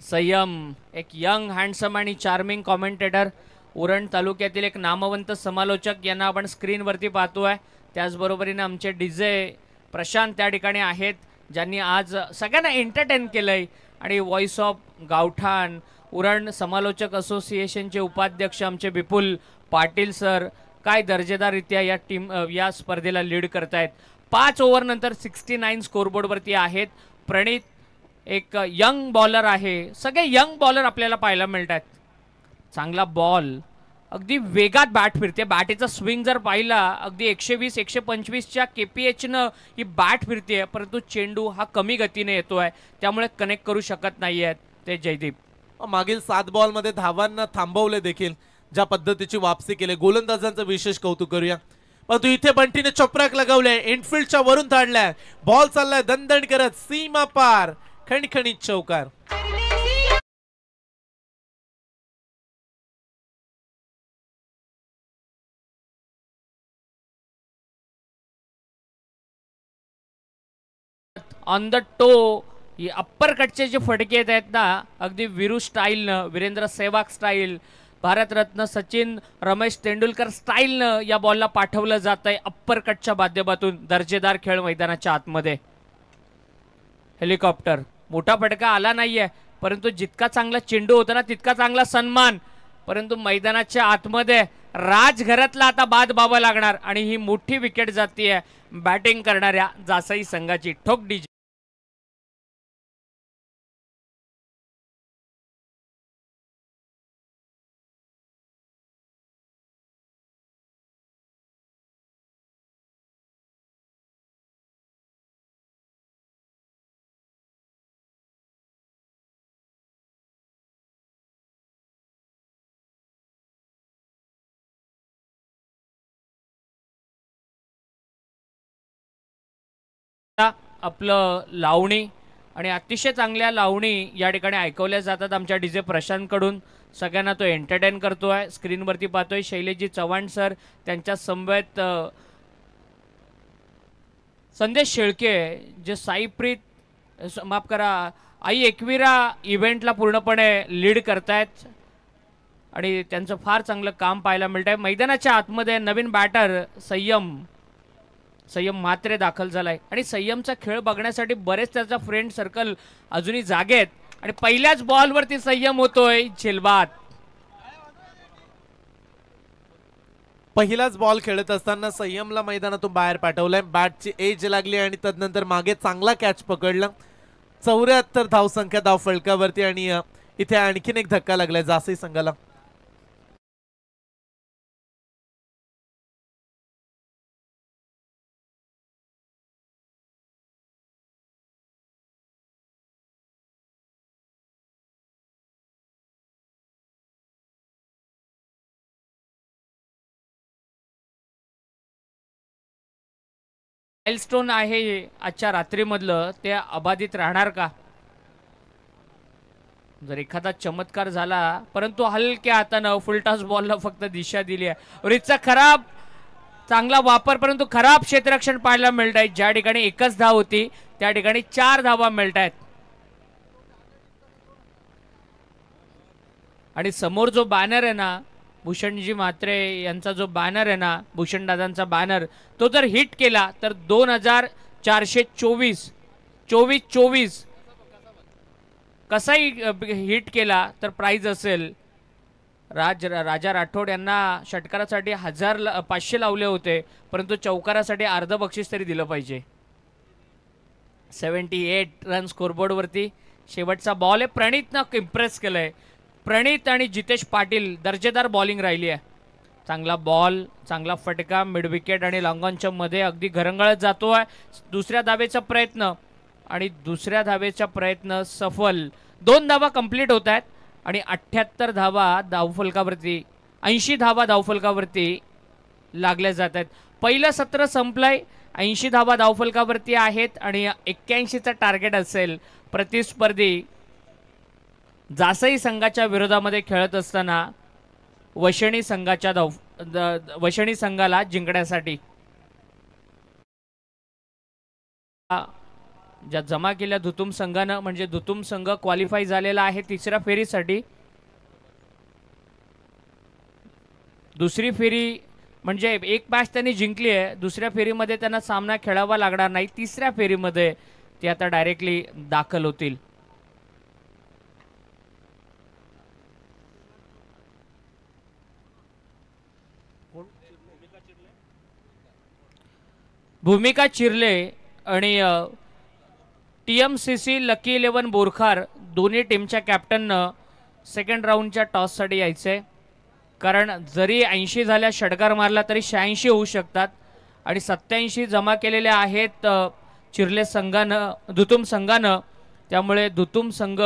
संयम, एक यंग हँडसम आणि चार्मिंग कॉमेंटेटर, उरण तालुक्यातील एक नामवंत समालोचक यांना आपण स्क्रीनवरती पाहतोय. त्याचबरोबरीने आमचे डीजे प्रशांत त्या ठिकाणी आहेत, ज्यांनी आज सगळ्यांना एंटरटेन केलंय. आणि व्हॉइस ऑफ गावठाण उरण समालोचक असोसिएशनचे उपाध्यक्ष आमचे विपुल पाटील सर काय दर्जेदाररित्या या स्पर्धेला लीड करतायत. 5 ओव्हर नंतर 69 स्कोरबोर्डवरती आहेत. प्रणित एक यंग बॉलर आहे. सगळे यंग बॉलर आपल्याला पाहायला मिळतात. चांगला बॉल, अगदी वेगात बॅट फिरते. बॅटेचा स्विंग जर पाहिला अगदी 120-125च्या KPHनं ही बॅट फिरते, परंतु चेंडू हा कमी गतीने येतोय, त्यामुळे कनेक्ट करू शकत नाहीयेत ते जयदीप. मागील 7 बॉल मध्ये धावांना थांबवले देखील, ज्या पद्धतीची वापसी केली. गोलंदाजांचं विशेष कौतुक करूया. परंतु इथे बंटीने चपराक लगवले, इनफिल्डच्या वरून धाडलाय, बॉल चाललाय दणदण करत सीमा पार, खणखणीत चौकार. ऑन द टो, ही अप्पर कटचे जे फटके येत आहेत ना, अगदी विरू स्टाईलनं, वीरेंद्र सेहवाग स्टाईल, भारतरत्न सचिन रमेश तेंडुलकर स्टाईलनं या बॉलला पाठवलं जात आहे अप्पर कटच्या माध्यमातून. दर्जेदार खेळ मैदानाच्या आतमध्ये. हेलिकॉप्टर, मोठा फटका आला नाहीये, परंतु जितका चांगला चेंडू होता ना तितका चांगला सन्मान. परंतु मैदानाच्या आतमध्ये राज घरातला आता बाद बाबा लागणार आणि ही मोठी विकेट जातीये बॅटिंग करणाऱ्या जासई संघाची. ठोक डीजे. आपलं लावणी आणि अतिशय चांगल्या लावणी या ठिकाणी ऐकवल्या जातात आमच्या डीजे प्रशांतकडून. सगळ्यांना तो एंटरटेन करतोय. स्क्रीनवरती पाहतोय शैलेशजी चव्हाण सर, त्यांच्या समवेत संदेश शेळके, जे साईप्रीत माफ करा आई एकविरा इव्हेंटला पूर्णपणे लीड करतायत आणि त्यांचं फार चांगलं काम पाहायला मिळत आहे. मैदानाच्या आतमध्ये नवीन बॅटर संयम म्हात्रे दाखल झालाय आणि संयमचा खेळ बघण्यासाठी बरेच त्याचा फ्रेंड सर्कल अजूनही जागे आहेत आणि पहिल्याच बॉलवरती संयम होतोय झेलबाद. पहिलाच बॉल खेळत असताना संयमला मैदानातून बाहेर पाठवलंय. बॅटची एज लागली आणि तदनंतर मागे चांगला कॅच पकडला. 74 धावसंख्या धाव फलकावरती आणि इथे आणखीन एक धक्का लागलाय जासई संघाला. माइलस्टोन आहे आजच्या रात्रीमधलं, ते अबाधित राहणार का? जर एखादा चमत्कार झाला, परंतु हलक्या हातानं फुलटॉस बॉलला फक्त दिशा दिली आहे. रिचचा खराब चांगला वापर, परंतु खराब क्षेत्ररक्षण पाहायला मिळत आहे. ज्या ठिकाणी एकच धाव होती त्या ठिकाणी 4 धावा मिळत आहेत. आणि समोर जो बॅनर आहे ना, भूषणजी म्हात्रे यांचा जो बॅनर आहे ना, भूषण दादांचा बॅनर, तो जर हिट केला तर 2424 कसाही हिट केला तर प्राइज असेल. राजा राठोड यांना षटकारासाठी 500 लावले होते, परंतु चौकारासाठी अर्ध बक्षीस तरी दिलं पाहिजे. 78 रन स्कोरबोर्डवरती शेवटचा बॉल आहे. प्रणितनं इम्प्रेस केलंय. प्रणित आणि जितेश पाटील दर्जेदार बॉलिंग राहिली आहे. चांगला बॉल, चांगला फटका, मिड विकेट आणि लॉंगॉनच्या मध्ये अगदी घरंगळत जातोय. दुसऱ्या धावेचा प्रयत्न आणि दुसऱ्या धावेचा प्रयत्न सफल. 2 धावा कंप्लीट होत आहेत आणि 78 धावा धावफलकावरती, 80 धावा धावफलकावरती लागल्या जात आहेत. पहिलं सत्र संपलंय. 80 धावा धावफलकावरती आहेत आणि 81चा टार्गेट असेल. प्रतिस्पर्धी जासई संघाच्या विरोधामध्ये खेळत असताना वशणी संघाला जिंकण्यासाठी ज्या जमा केल्या धुतुम संघानं, म्हणजे धुतुम संघ क्वालिफाय झालेला आहे तिसऱ्या फेरीसाठी. दुसरी फेरी म्हणजे एक मॅच त्यांनी जिंकली आहे, दुसऱ्या फेरीमध्ये त्यांना सामना खेळावा लागणार नाही. तिसऱ्या फेरीमध्ये ते आता डायरेक्टली दाखल होतील. भूमिका चिरले आणि TMCC लकी 11 बोरखार दोन्ही टीमच्या कॅप्टननं सेकंड राऊंडच्या टॉससाठी यायचंय. कारण जरी 80 झाल्या षटकार मारला तरी 86 होऊ शकतात आणि 87 जमा केलेले आहेत चिरले संघानं, धुतुम संघानं. त्यामुळे धुतुम संघ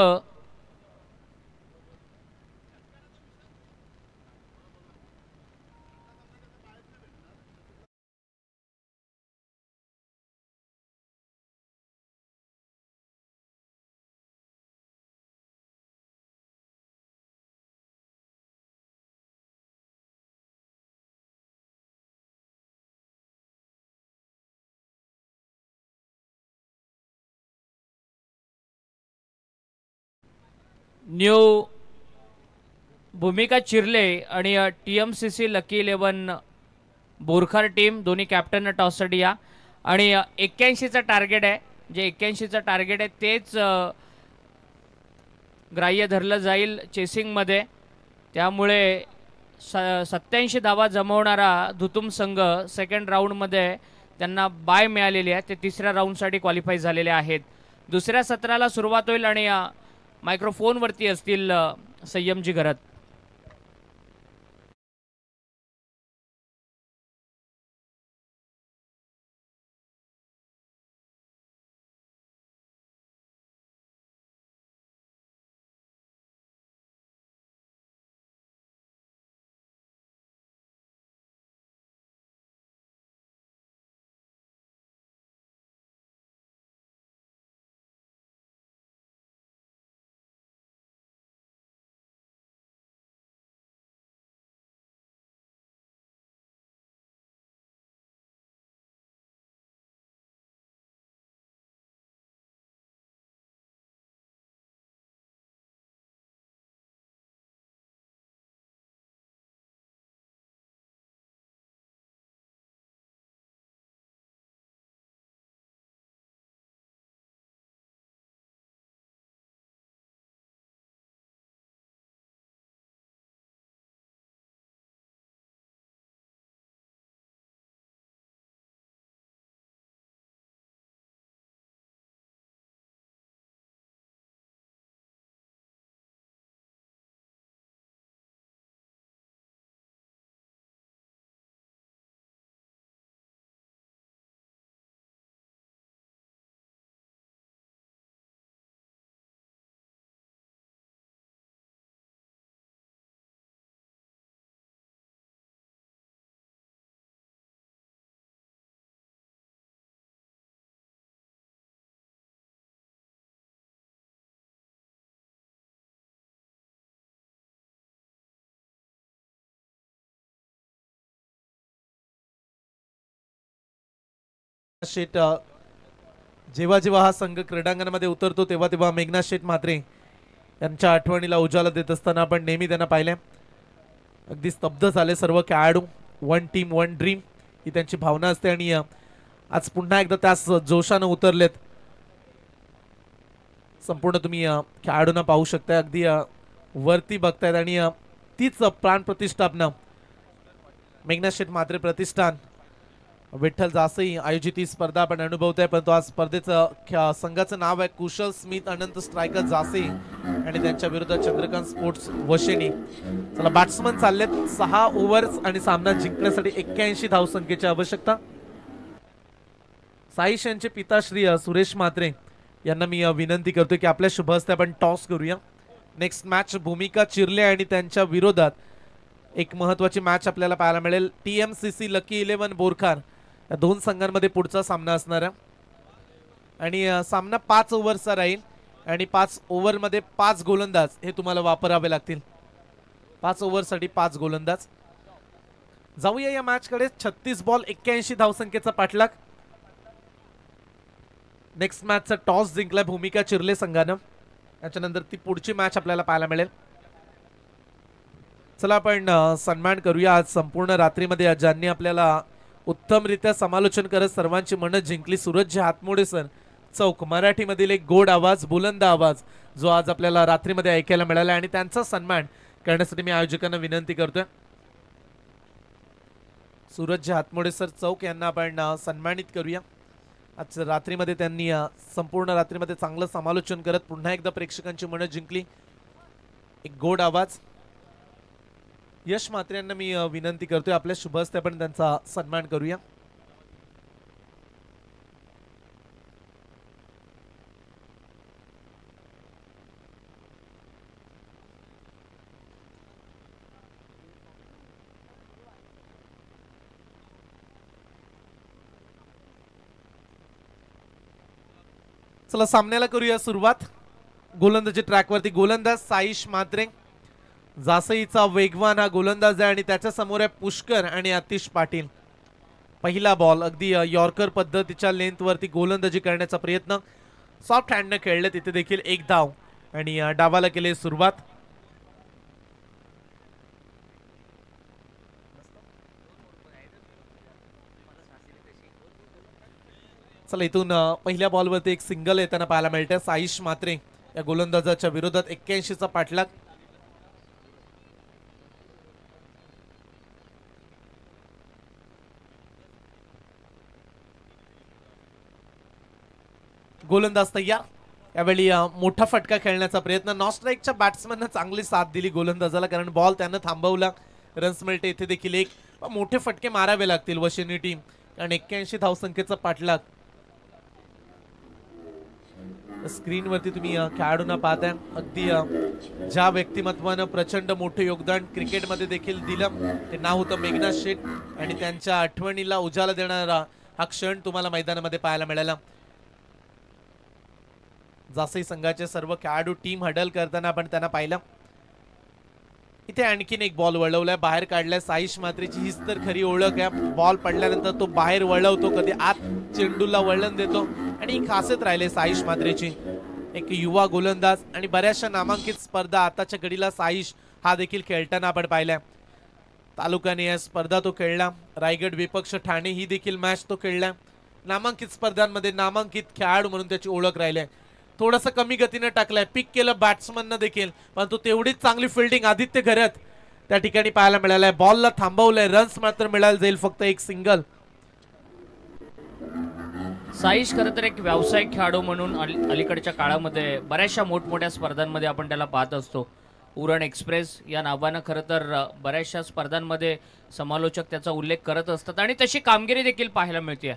न्यू भूमिका चिरले आणि TMCC लकी 11 बोरखार टीम दोन्ही कॅप्टन टॉससाठी या. आणि 81चा टार्गेट आहे. जे 81चं टार्गेट आहे तेच ग्राह्य धरलं जाईल चेसिंगमध्ये. त्यामुळे 87 धावा जमवणारा धुतुम संघ सेकंड राऊंडमध्ये त्यांना बाय मिळालेली आहे. ते तिसऱ्या राऊंडसाठी क्वालिफाय झालेले आहेत. दुसऱ्या सत्राला सुरुवात होईल आणि मायक्रोफोनवरती असतील संयमजी घरत. शेट जेव्हा जेव्हा हा संघ क्रीडांगणामध्ये उतरतो तेव्हा तेव्हा मेघनाथ शेट म्हात्रे यांच्या आठवणीला उजाला देत असताना आपण नेहमी त्यांना पाहिले. अगदी स्तब्ध झाले सर्व खेळाडू. वन टीम वन ड्रीम ही त्यांची भावना असते आणि आज पुन्हा एकदा त्याच जोशानं उतरलेत. संपूर्ण तुम्ही खेळाडूंना पाहू शकता, अगदी वरती बघतायत आणि तीच प्राण प्रतिष्ठापना मेघनाथ शेट म्हात्रे प्रतिष्ठान विठ्ठल जासई आयोजित ही स्पर्धा आपण अनुभवताय. परंतु आज स्पर्धेचं संघाचं नाव आहे कुशल स्मिथ अनंत स्ट्रायकर जासई आणि त्यांच्या विरोधात चंद्रकांत स्पोर्ट्स वशेनी. चला बॅट्समन चाललेत 6 ओव्हर्स आणि सामना जिंकण्यासाठी 81 धावसंख्येची आवश्यकता. साईश यांचे पिता श्री सुरेश म्हात्रे यांना मी विनंती करतोय की आपल्या शुभ हस्ते आपण टॉस करूया. नेक्स्ट मॅच भूमिका चिर्ले आणि त्यांच्या विरोधात एक महत्वाची मॅच आपल्याला पाहायला मिळेल. TMCC लकी 11 बोरखार या दोन संघांमध्ये पुढचा सामना असणार आहे आणि सामना 5 ओव्हरचा राहील आणि 5 ओव्हरमध्ये 5 गोलंदाज हे तुम्हाला वापरावे लागतील. 5 ओव्हरसाठी 5 गोलंदाज. जाऊया या मॅच कडे. 36 बॉल 81 धावसंख्येचा पाठलाग. नेक्स्ट मॅचचा टॉस जिंकलाय भूमिका चिर्ले संघानं. याच्यानंतर ती पुढची मॅच आपल्याला पाहायला मिळेल. चला आपण सन्मान करूया आज संपूर्ण रात्रीमध्ये ज्यांनी आपल्याला उत्तमरित्या समालोचन करत सर्वांची मनं जिंकली. सूरज हातमोडे सर चौक मराठीमधील एक गोड आवाज बुलंद आवाज जो आज आपल्याला रात्रीमध्ये ऐकायला मिळाला आणि त्यांचा सन्मान करण्यासाठी मी आयोजकांना विनंती करतोय. सूरज हातमोडे सर चौक यांना आपण सन्मानित करूया. आज रात्रीमध्ये त्यांनी संपूर्ण रात्रीमध्ये चांगलं समालोचन करत पुन्हा एकदा प्रेक्षकांची मनं जिंकली. एक गोड आवाज. यश म्हात्रे यांना मी विनंती करतोय आपल्या शुभ हस्ते आपण त्यांचा सन्मान करूया. चला सामन्याला करूया सुरुवात. गोलंदाजी ट्रॅकवरती गोलंदाज साईश म्हात्रे. जासईचा वेगवान हा गोलंदाज आहे आणि त्याच्या समोर आहे पुष्कर आणि आतिश पाटील. पहिला बॉल अगदी यॉर्कर पद्धतीच्या लेंथवरती गोलंदाजी करण्याचा प्रयत्न. सॉफ्ट हँडने खेळले तिथे देखील एक धाव आणि डावाला केले सुरुवात. चला इथून पहिल्या बॉलवरती एक सिंगल येताना पाहायला मिळते. साईश म्हात्रे या गोलंदाजाच्या विरोधात 81चा पाठलाग. गोलंदाज तयार. यावेळी मोठा फटका खेळण्याचा प्रयत्न. नॉस्ट्राईकच्या बॅट्समॅनने चांगली साथ दिली गोलंदाजाला कारण बॉल त्यानं थांबवला. रन्स मिळते. इथे देखील एक मोठे फटके मारावे लागतील वशिनी टीम कारण 81 धावसंख्येचा पाठलाग. स्क्रीनवरती तुम्ही खेळाडूंना पाहताय. अगदी ज्या व्यक्तिमत्वानं प्रचंड मोठे योगदान क्रिकेटमध्ये देखील दिलं ते नाव होतं मेघनाथ शेट आणि त्यांच्या आठवणीला उजाला देणारा हा क्षण तुम्हाला मैदानामध्ये पाहायला मिळाला. जासई संघाचे सर्व खेळाडू टीम हडल करताना आपण त्यांना पाहिलं. इथे आणखीन एक बॉल वळवलाय बाहेर काढलाय. साईश म्हात्रेची हीच तर खरी ओळख आहे. बॉल पडल्यानंतर तो बाहेर वळवतो कधी आत चेंडूला वळण देतो आणि ही खासियत राहिले साईश म्हात्रेची. एक युवा गोलंदाज आणि बऱ्याचशा नामांकित स्पर्धा आताच्या घडीला साईश हा देखील खेळताना आपण पाहिलाय. तालुकाने या स्पर्धा तो खेळला. रायगड विपक्ष ठाणे ही देखील मॅच तो खेळला. नामांकित स्पर्धांमध्ये नामांकित खेळाडू म्हणून त्याची ओळख राहिली. थोडंसं कमी गतीने टाकलाय. पिक केलं बॅट्समननं देखील परंतु तेवढीच चांगली फिल्डिंग आदित्य घरत त्या ठिकाणी पाहायला मिळालाय. बॉलला थांबवलंय. रन्स मात्र मिळायला जाईल फक्त एक सिंगल. साईश खरं तर एक व्यावसायिक खेळाडू म्हणून अलीकडच्या काळामध्ये बऱ्याचशा मोठमोठ्या स्पर्धांमध्ये आपण त्याला पाहत असतो. उरण एक्सप्रेस या नावानं खरं तर बऱ्याचशा स्पर्धांमध्ये समालोचक त्याचा उल्लेख करत असतात आणि तशी कामगिरी देखील पाहायला मिळते.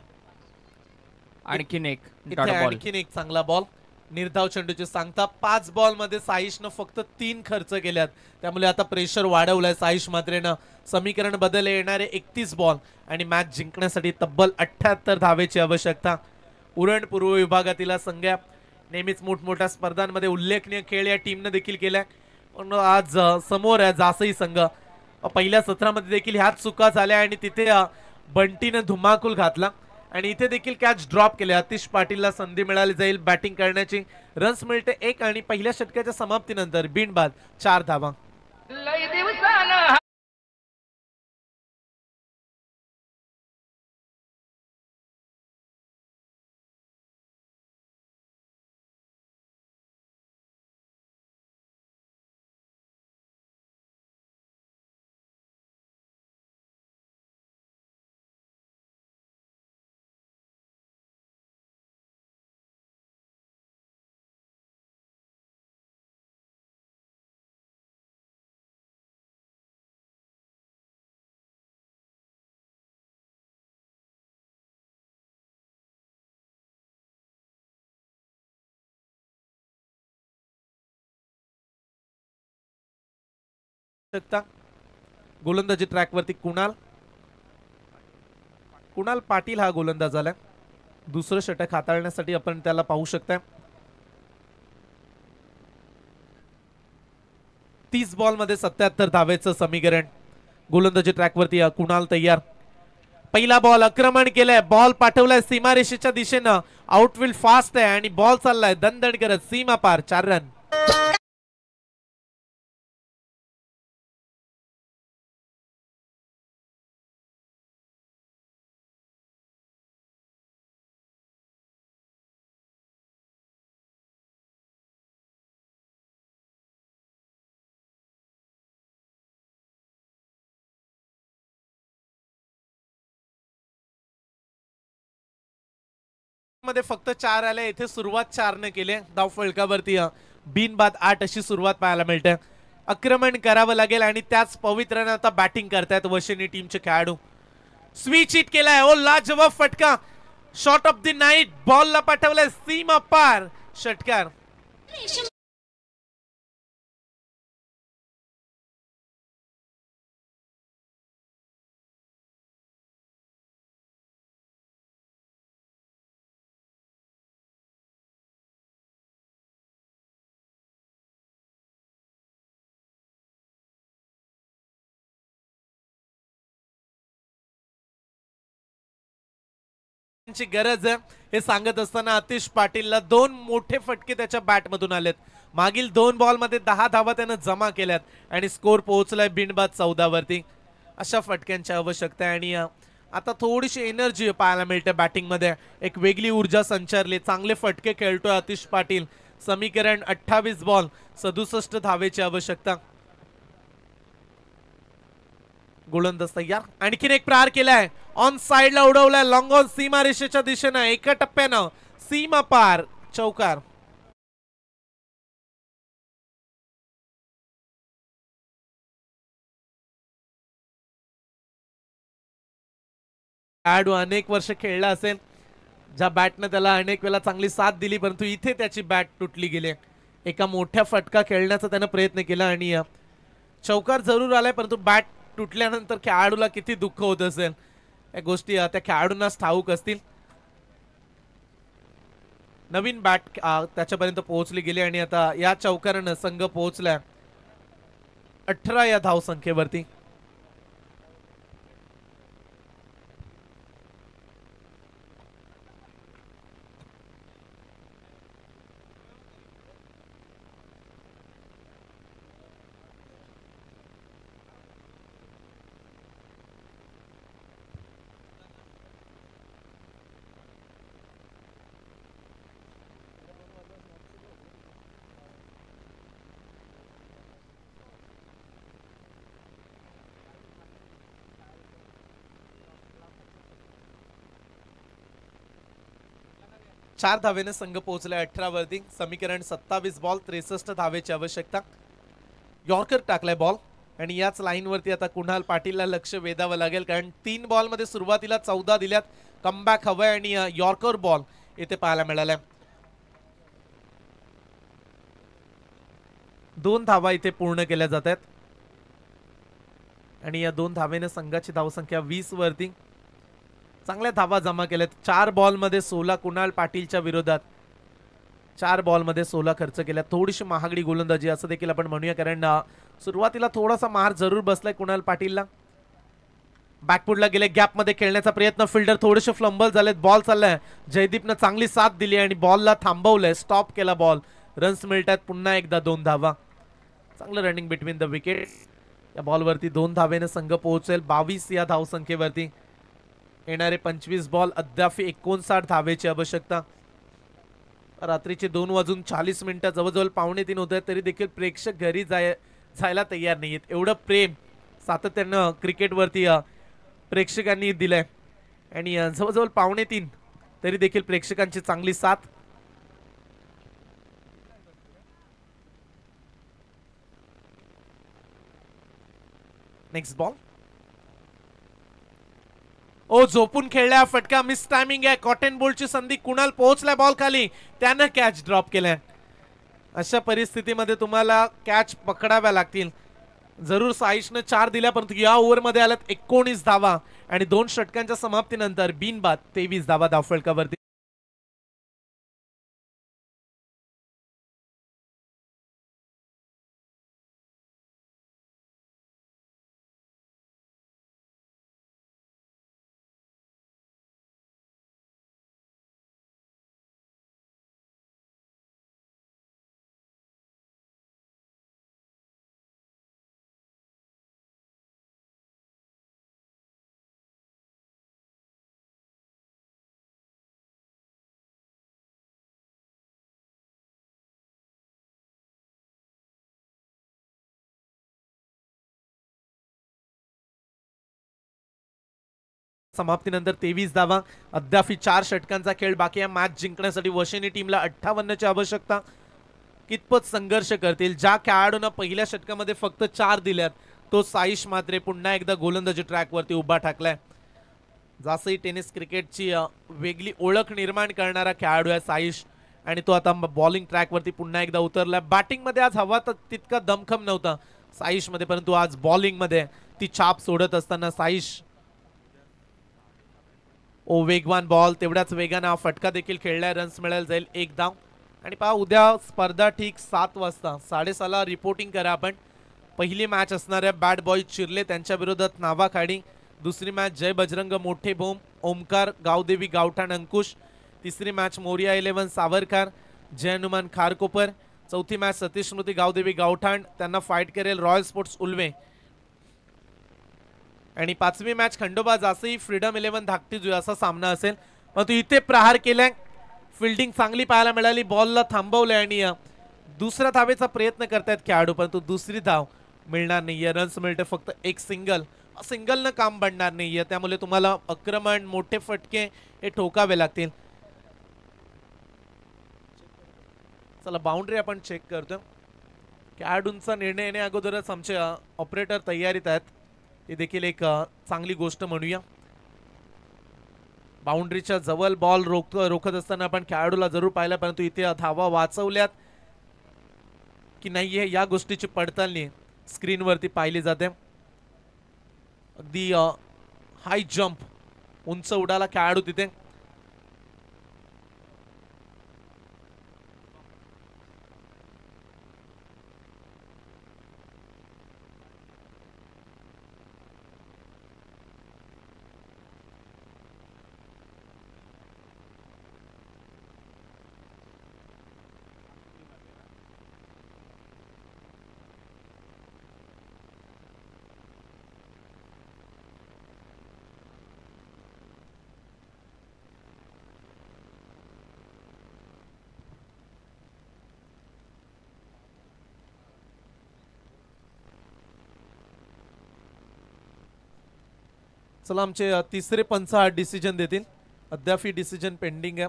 आणखीन एक चांगला बॉल. निर्धाव चेंडूची सांगता. 5 बॉल मध्ये साईशनं फक्त 3 खर्च केल्यात त्यामुळे आता प्रेशर वाढवलाय साईश म्हात्रेनं. समीकरण बदल येणारे 31 बॉल आणि मॅच जिंकण्यासाठी तब्बल 78 धावेची आवश्यकता. उरण पूर्व विभागातील संघ नेहमीच मोठमोठ्या स्पर्धांमध्ये उल्लेखनीय खेळ या टीमने देखील केलाय. पण आज समोर आहे जासई संघ. पहिल्या सत्रामध्ये देखील ह्याच चुका झाल्या आणि तिथे बंटीने धुमाकूल घातला आणि इथे देखील कॅच ड्रॉप केले. आतिश पाटीलला संधी मिळाली जाईल बॅटिंग करण्याची. रन्स मिळते 1 आणि पहिल्या षटकाच्या समाप्तीनंतर बिनबाद 4 धावा. गोलंदाजी ट्रॅकवरती कुणाल पाटील हा गोलंदाज आलाय. दुसरं षटक हाताळण्यासाठी आपण त्याला पाहू शकता. 30 बॉल मध्ये 77 धावेचं समीकरण. गोलंदाजी ट्रॅकवरती कुणाल तयार. पहिला बॉल आक्रमण केलंय. बॉल पाठवलाय सीमारेषेच्या दिशेनं. आउटफील्ड फास्ट आहे आणि बॉल चाललाय दणदण करत सीमा पार. 4 रन. मध्ये फक्त 4 आले. इथे सुरुवात 4 ने केले. धाव फलकावरती बिनबाद 8 अशी सुरुवात पाहायला मिळते. आक्रमण करावं लागेल आणि त्याच पवित्राने आता बॅटिंग करतायत वशिनी टीमचे खेळाडू. स्विच हिट केलाय. ओ लाजवाब फटका. Shot of the night. बॉलला पाठवलाय सीमा पार. षटकार. गरज आहे हे सांगत असताना आतिश पाटीलला 2 मोठे फटके त्याच्या बॅट मधून आलेत. मागील 2 बॉल मध्ये 10 धावा त्यानं जमा केल्यात आणि स्कोर पोहोचलाय बिनबाद 14 वरती. अशा फटक्यांची आवश्यकता आहे आणि आता थोडीशी एनर्जी पाहायला मिळते बॅटिंग मध्ये. एक वेगळी ऊर्जा संचारली. चांगले फटके खेळतोय आतिश पाटील. समीकरण 28 बॉल 67 धावेची आवश्यकता. गोलंदाज तयार. आणखीन एक प्रहार केलाय. ऑन साइडला उडवलाय. लॉंग ऑन सीमा रेषेच्या दिशेनं. एका टप्प्यानं सीमा पार. चौकार. खेळाडू अनेक वर्ष खेळला असेल. ज्या बॅटनं त्याला अनेक वेळा चांगली साथ दिली परंतु इथे त्याची बॅट तुटली गेली. एका मोठ्या फटका खेळण्याचा त्यानं प्रयत्न केला आणि चौकार जरूर आलाय परंतु बॅट तुटल्यानंतर खेळाडूला किती दुःख होत असेल या गोष्टी त्या खेळाडूंनाच ठाऊक असतील. नवीन बॅट त्याच्यापर्यंत पोहोचली गेली आणि आता या चौकारानं संघ पोहोचलाय 18 या धाव संख्येवरती. चार धावेने संघ पोहोचलाय 18 वरती. समीकरण 27 बॉल 63 धावेची आवश्यकता. यॉर्कर टाकलाय बॉल आणि याच लाईन वरती आता कुणाल पाटीलला लक्ष वेधावं लागेल कारण 3 बॉल मध्ये सुरुवातीला 14 दिल्यात. कमबॅक हवंय आणि यॉर्कर बॉल इथे पाहायला मिळालाय. 2 धावा इथे पूर्ण केल्या जात आहेत आणि या 2 धावेने संघाची धावसंख्या 20 वरती. चांगल्या धावा जमा केल्यात. 4 बॉल मध्ये 16 कुणाल पाटीलच्या विरोधात. 4 बॉल मध्ये 16 खर्च केल्या. थोडीशी महागडी गोलंदाजी असं देखील आपण म्हणूया कारण सुरुवातीला थोडासा मार जरूर बसलाय कुणाल पाटीलला. बॅकफुटला गेले, गॅप मध्ये खेळण्याचा प्रयत्न, फिल्डर थोडेसे फ्लंबल झालेत, बॉल चाललाय, जयदीपनं चांगली साथ दिली आणि बॉलला थांबवलंय, स्टॉप केला बॉल, रन्स मिळतात पुन्हा एकदा 2 धावा. चांगलं रनिंग बिटवीन द विकेट. या बॉलवरती 2 धावेने संघ पोहोचेल 22 या धावसंख्येवरती. येणारे 25 बॉल अद्याप 59 धावेची आवश्यकता. रात्रीचे 2:40 जवळजवळ 2:45 होत आहेत, तरी देखील प्रेक्षक घरी जायला तयार नाहीयेत. एवढं प्रेम सातत्यानं क्रिकेटवरती प्रेक्षकांनी दिलंय आणि जवळजवळ 2:45 तरी देखील प्रेक्षकांची चांगली साथ. Next ball. ओ झोपून खेळल्या, फटका, मिस टायमिंग आहे, कॉटन बोल्टची संधी, कुणाल पोहोचलाय बॉल खाली, त्यानं कॅच ड्रॉप केलाय. अशा परिस्थितीमध्ये तुम्हाला कॅच पकडाव्या लागतील. जरूर साईशनं 4 दिल्या, परंतु या ओव्हरमध्ये आल्यात 19 धावा आणि 2 षटकांच्या समाप्तीनंतर बिनबाद 23 धावा धावफलकावरती. समाप्तीनंतर 23 धावा. अद्याप 4 षटकांचा खेळ बाकी आहे. मॅच जिंकण्यासाठी वशिनी टीमला 58ची आवश्यकता. कितपत संघर्ष करतील. ज्या खेळाडूंना पहिल्या षटकामध्ये फक्त 4 दिल्यात तो साईश मात्रे पुन्हा एकदा गोलंदाजी ट्रॅकवरती उभा ठाकलाय. जासई टेनिस क्रिकेटची वेगळी ओळख निर्माण करणारा खेळाडू आहे साईश आणि तो आता बॉलिंग ट्रॅकवरती पुन्हा एकदा उतरलाय. बॅटिंगमध्ये आज हवा तर तितका दमखम नव्हता साईशमध्ये, परंतु आज बॉलिंगमध्ये ती छाप सोडत असताना साईश वेगवान बॉल, तेवढ्याच वेगाने हा फटका देखील खेळलाय. रन्स मिळायला जाईल 1 धाव. आणि पहा उद्या स्पर्धा ठीक 7 वाजता 6:30 रिपोर्टिंग करा आपण. पहिली मॅच असणार आहे बॅड बॉय चिर्ले त्यांच्या विरोधात नावाखाडी. दुसरी मॅच जय बजरंग मोठे भोम ओमकार गावदेवी गावठाण अंकुश. तिसरी मॅच मोरिया 11 सावरकर जय हनुमान खारकोपर. चौथी मॅच सतीश स्मृती गावदेवी गावठाण त्यांना फाईट करेल रॉयल स्पोर्ट्स उल्वे. आणि 5वी मॅच खंडोबा जासई फ्रीडम 11 धाकटी जुई असा सामना असेल. परंतु इथे प्रहार केलाय, फिल्डिंग चांगली पाहायला मिळाली, बॉलला थांबवलंय आणि दुसऱ्या धावेचा प्रयत्न करतायत खेळाडू, परंतु दुसरी धाव मिळणार नाहीये. रन्स मिळते फक्त एक सिंगलनं काम बनणार नाहीये, त्यामुळे तुम्हाला आक्रमण मोठे फटके हे ठोकावे लागतील. चला बाउंड्री आपण चेक करतो. खेळाडूंचा निर्णय येण्या अगोदरच आमचे ऑपरेटर तयारीत आहेत, ही देखील एक चांगली गोष्ट म्हणूया. बाउंड्रीच्या जवळ बॉल रोखत असताना आपण खेळाडूला जरूर पाहिलं, परंतु इथे धावा वाचवल्यात की नाहीये या गोष्टीची पडताळणी स्क्रीनवरती पाहिली जाते. अगदी हाय जंप, उंच उडाला खेळाडू तिथे. चला आमचे तिसरे पंच हा डिसिजन देतील. अद्याप डिसिजन पेंडिंग आहे.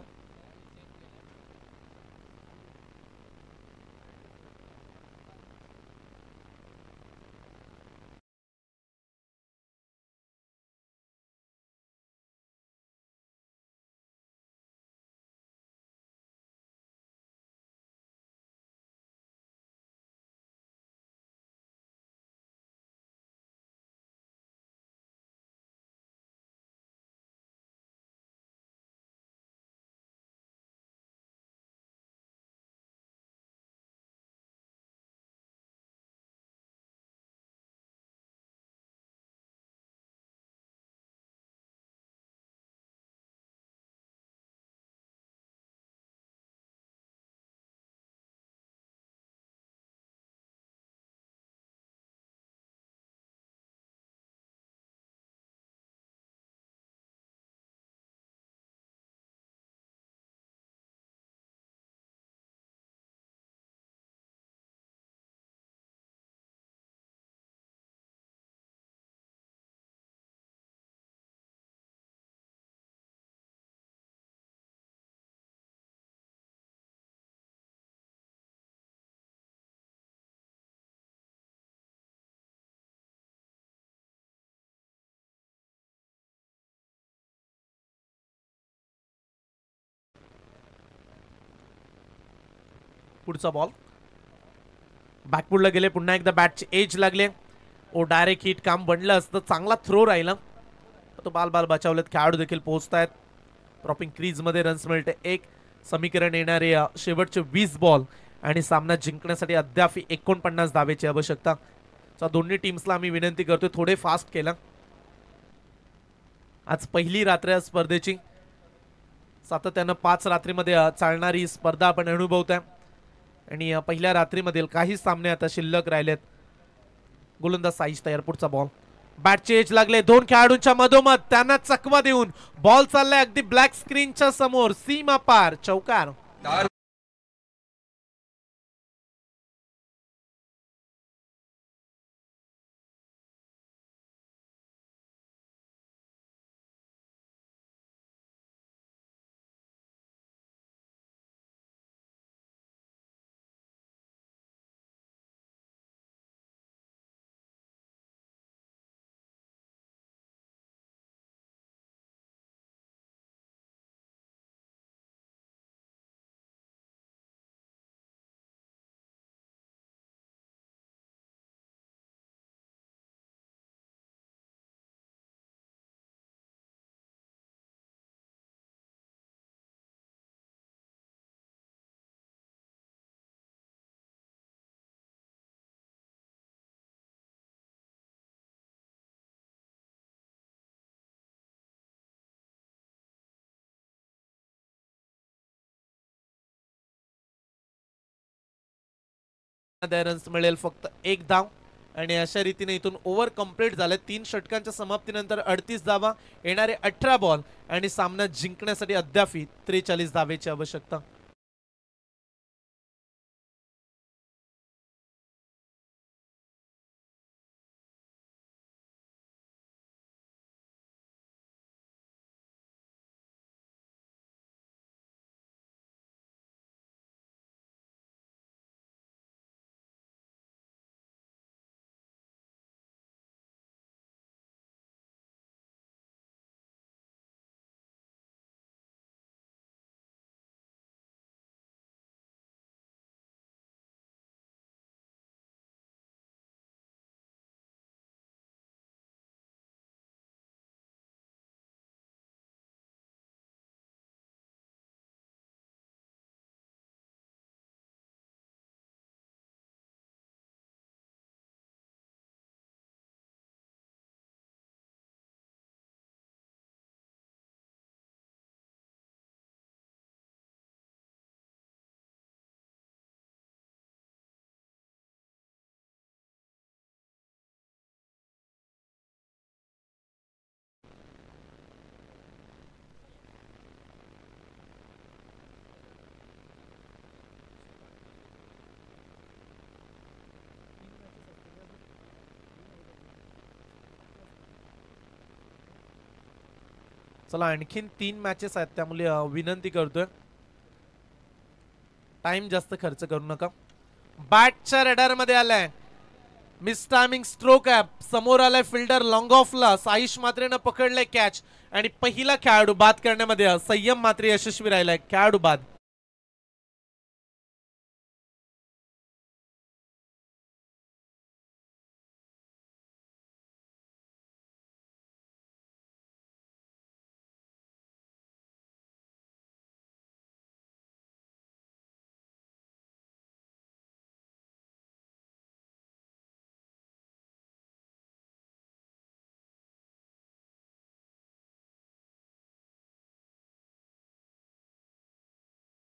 पुढचा बॉल बॅकफुटला गेले, पुन्हा एकदा बॅटची एज लागले. ओ डायरेक्ट हिट काम बनलं असतं, चांगला थ्रो राहिला, तो बाल बचावलेत. खेळाडू देखील पोहोचतायत प्रॉपिंग क्रीज मध्ये. रन्स मिळते एक. समीकरण येणारे शेवटचे 20 बॉल आणि सामना जिंकण्यासाठी अद्याप 49 धावेची आवश्यकता. दोन्ही टीम्सला आम्ही विनंती करतोय थोडे फास्ट केलं. आज पहिली रात्र या स्पर्धेची, सातत्यानं 5 रात्रीमध्ये चालणारी स्पर्धा आपण अनुभवतोय आणि पहिल्या रात्रीमधील काही सामने आता शिल्लक राहिलेत. गोलंदाज साईश तयार. पुढचा बॉल बॅटचे एज लागले, दोन खेळाडूंच्या मधोमध, त्यांना चकवा देऊन बॉल चाललाय अगदी ब्लॅक स्क्रीनच्या समोर, सीमा पार, चौकार. रन्स मिळेल फक्त एक धाव आणि अशा रीतीने इथून ओव्हर कंप्लीट झाले. 3 षटकांच्या समाप्तीनंतर 38 धावा, येणारे 18 बॉल आणि सामना जिंकण्यासाठी अद्याप 43 धावेची आवश्यकता. चला आणखीन 3 मॅचेस आहेत, त्यामुळे विनंती करतोय टाइम जास्त खर्च करू नका. बॅटच्या रेडार मध्ये आलाय मिस टायमिंग स्ट्रोक आहे, समोर आलाय फिल्डर लॉंग ऑफला. साईश मात्रेनं पकडलंय कॅच आणि पहिला खेळाडू बाद करण्यामध्ये संयम मात्रे यशस्वी राहिलाय. खेळाडू बाद.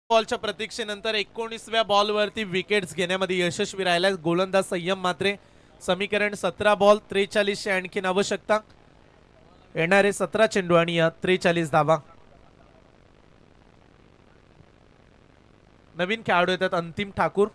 बॉलच्या प्रतीक्षेनंतर 19व्या बॉलवरती विकेट्स घेण्यामध्ये यशस्वी राहिलाय गोलंदाज संयम मात्रे. समीकरण 17 बॉल 43 आणखीन आवश्यकता. येणारे 17 चेंडू आणि 43 धावा. नवीन खेळाडू येतात अंतिम ठाकूर.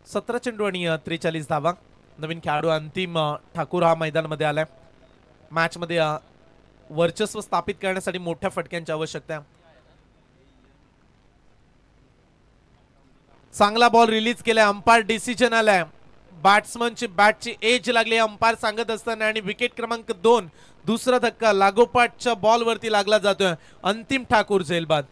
सतरा चेंडू आणि 43 धावा. नवीन खेळाडू अंतिम ठाकूर हा मैदानामध्ये आलाय. मॅच मध्ये वर्चस्व स्थापित करण्यासाठी मोठ्या फटक्यांची आवश्यकता आहे. चांगला बॉल रिलीज केलाय, अंपायर डिसिजन आलाय. बॅट्समनची बॅटची एज लागली अंपायर सांगत असताना आणि विकेट क्रमांक 2 दुसरा धक्का लागोपाठच्या बॉल वरती लागला जातोय. अंतिम ठाकूर झेलबाद.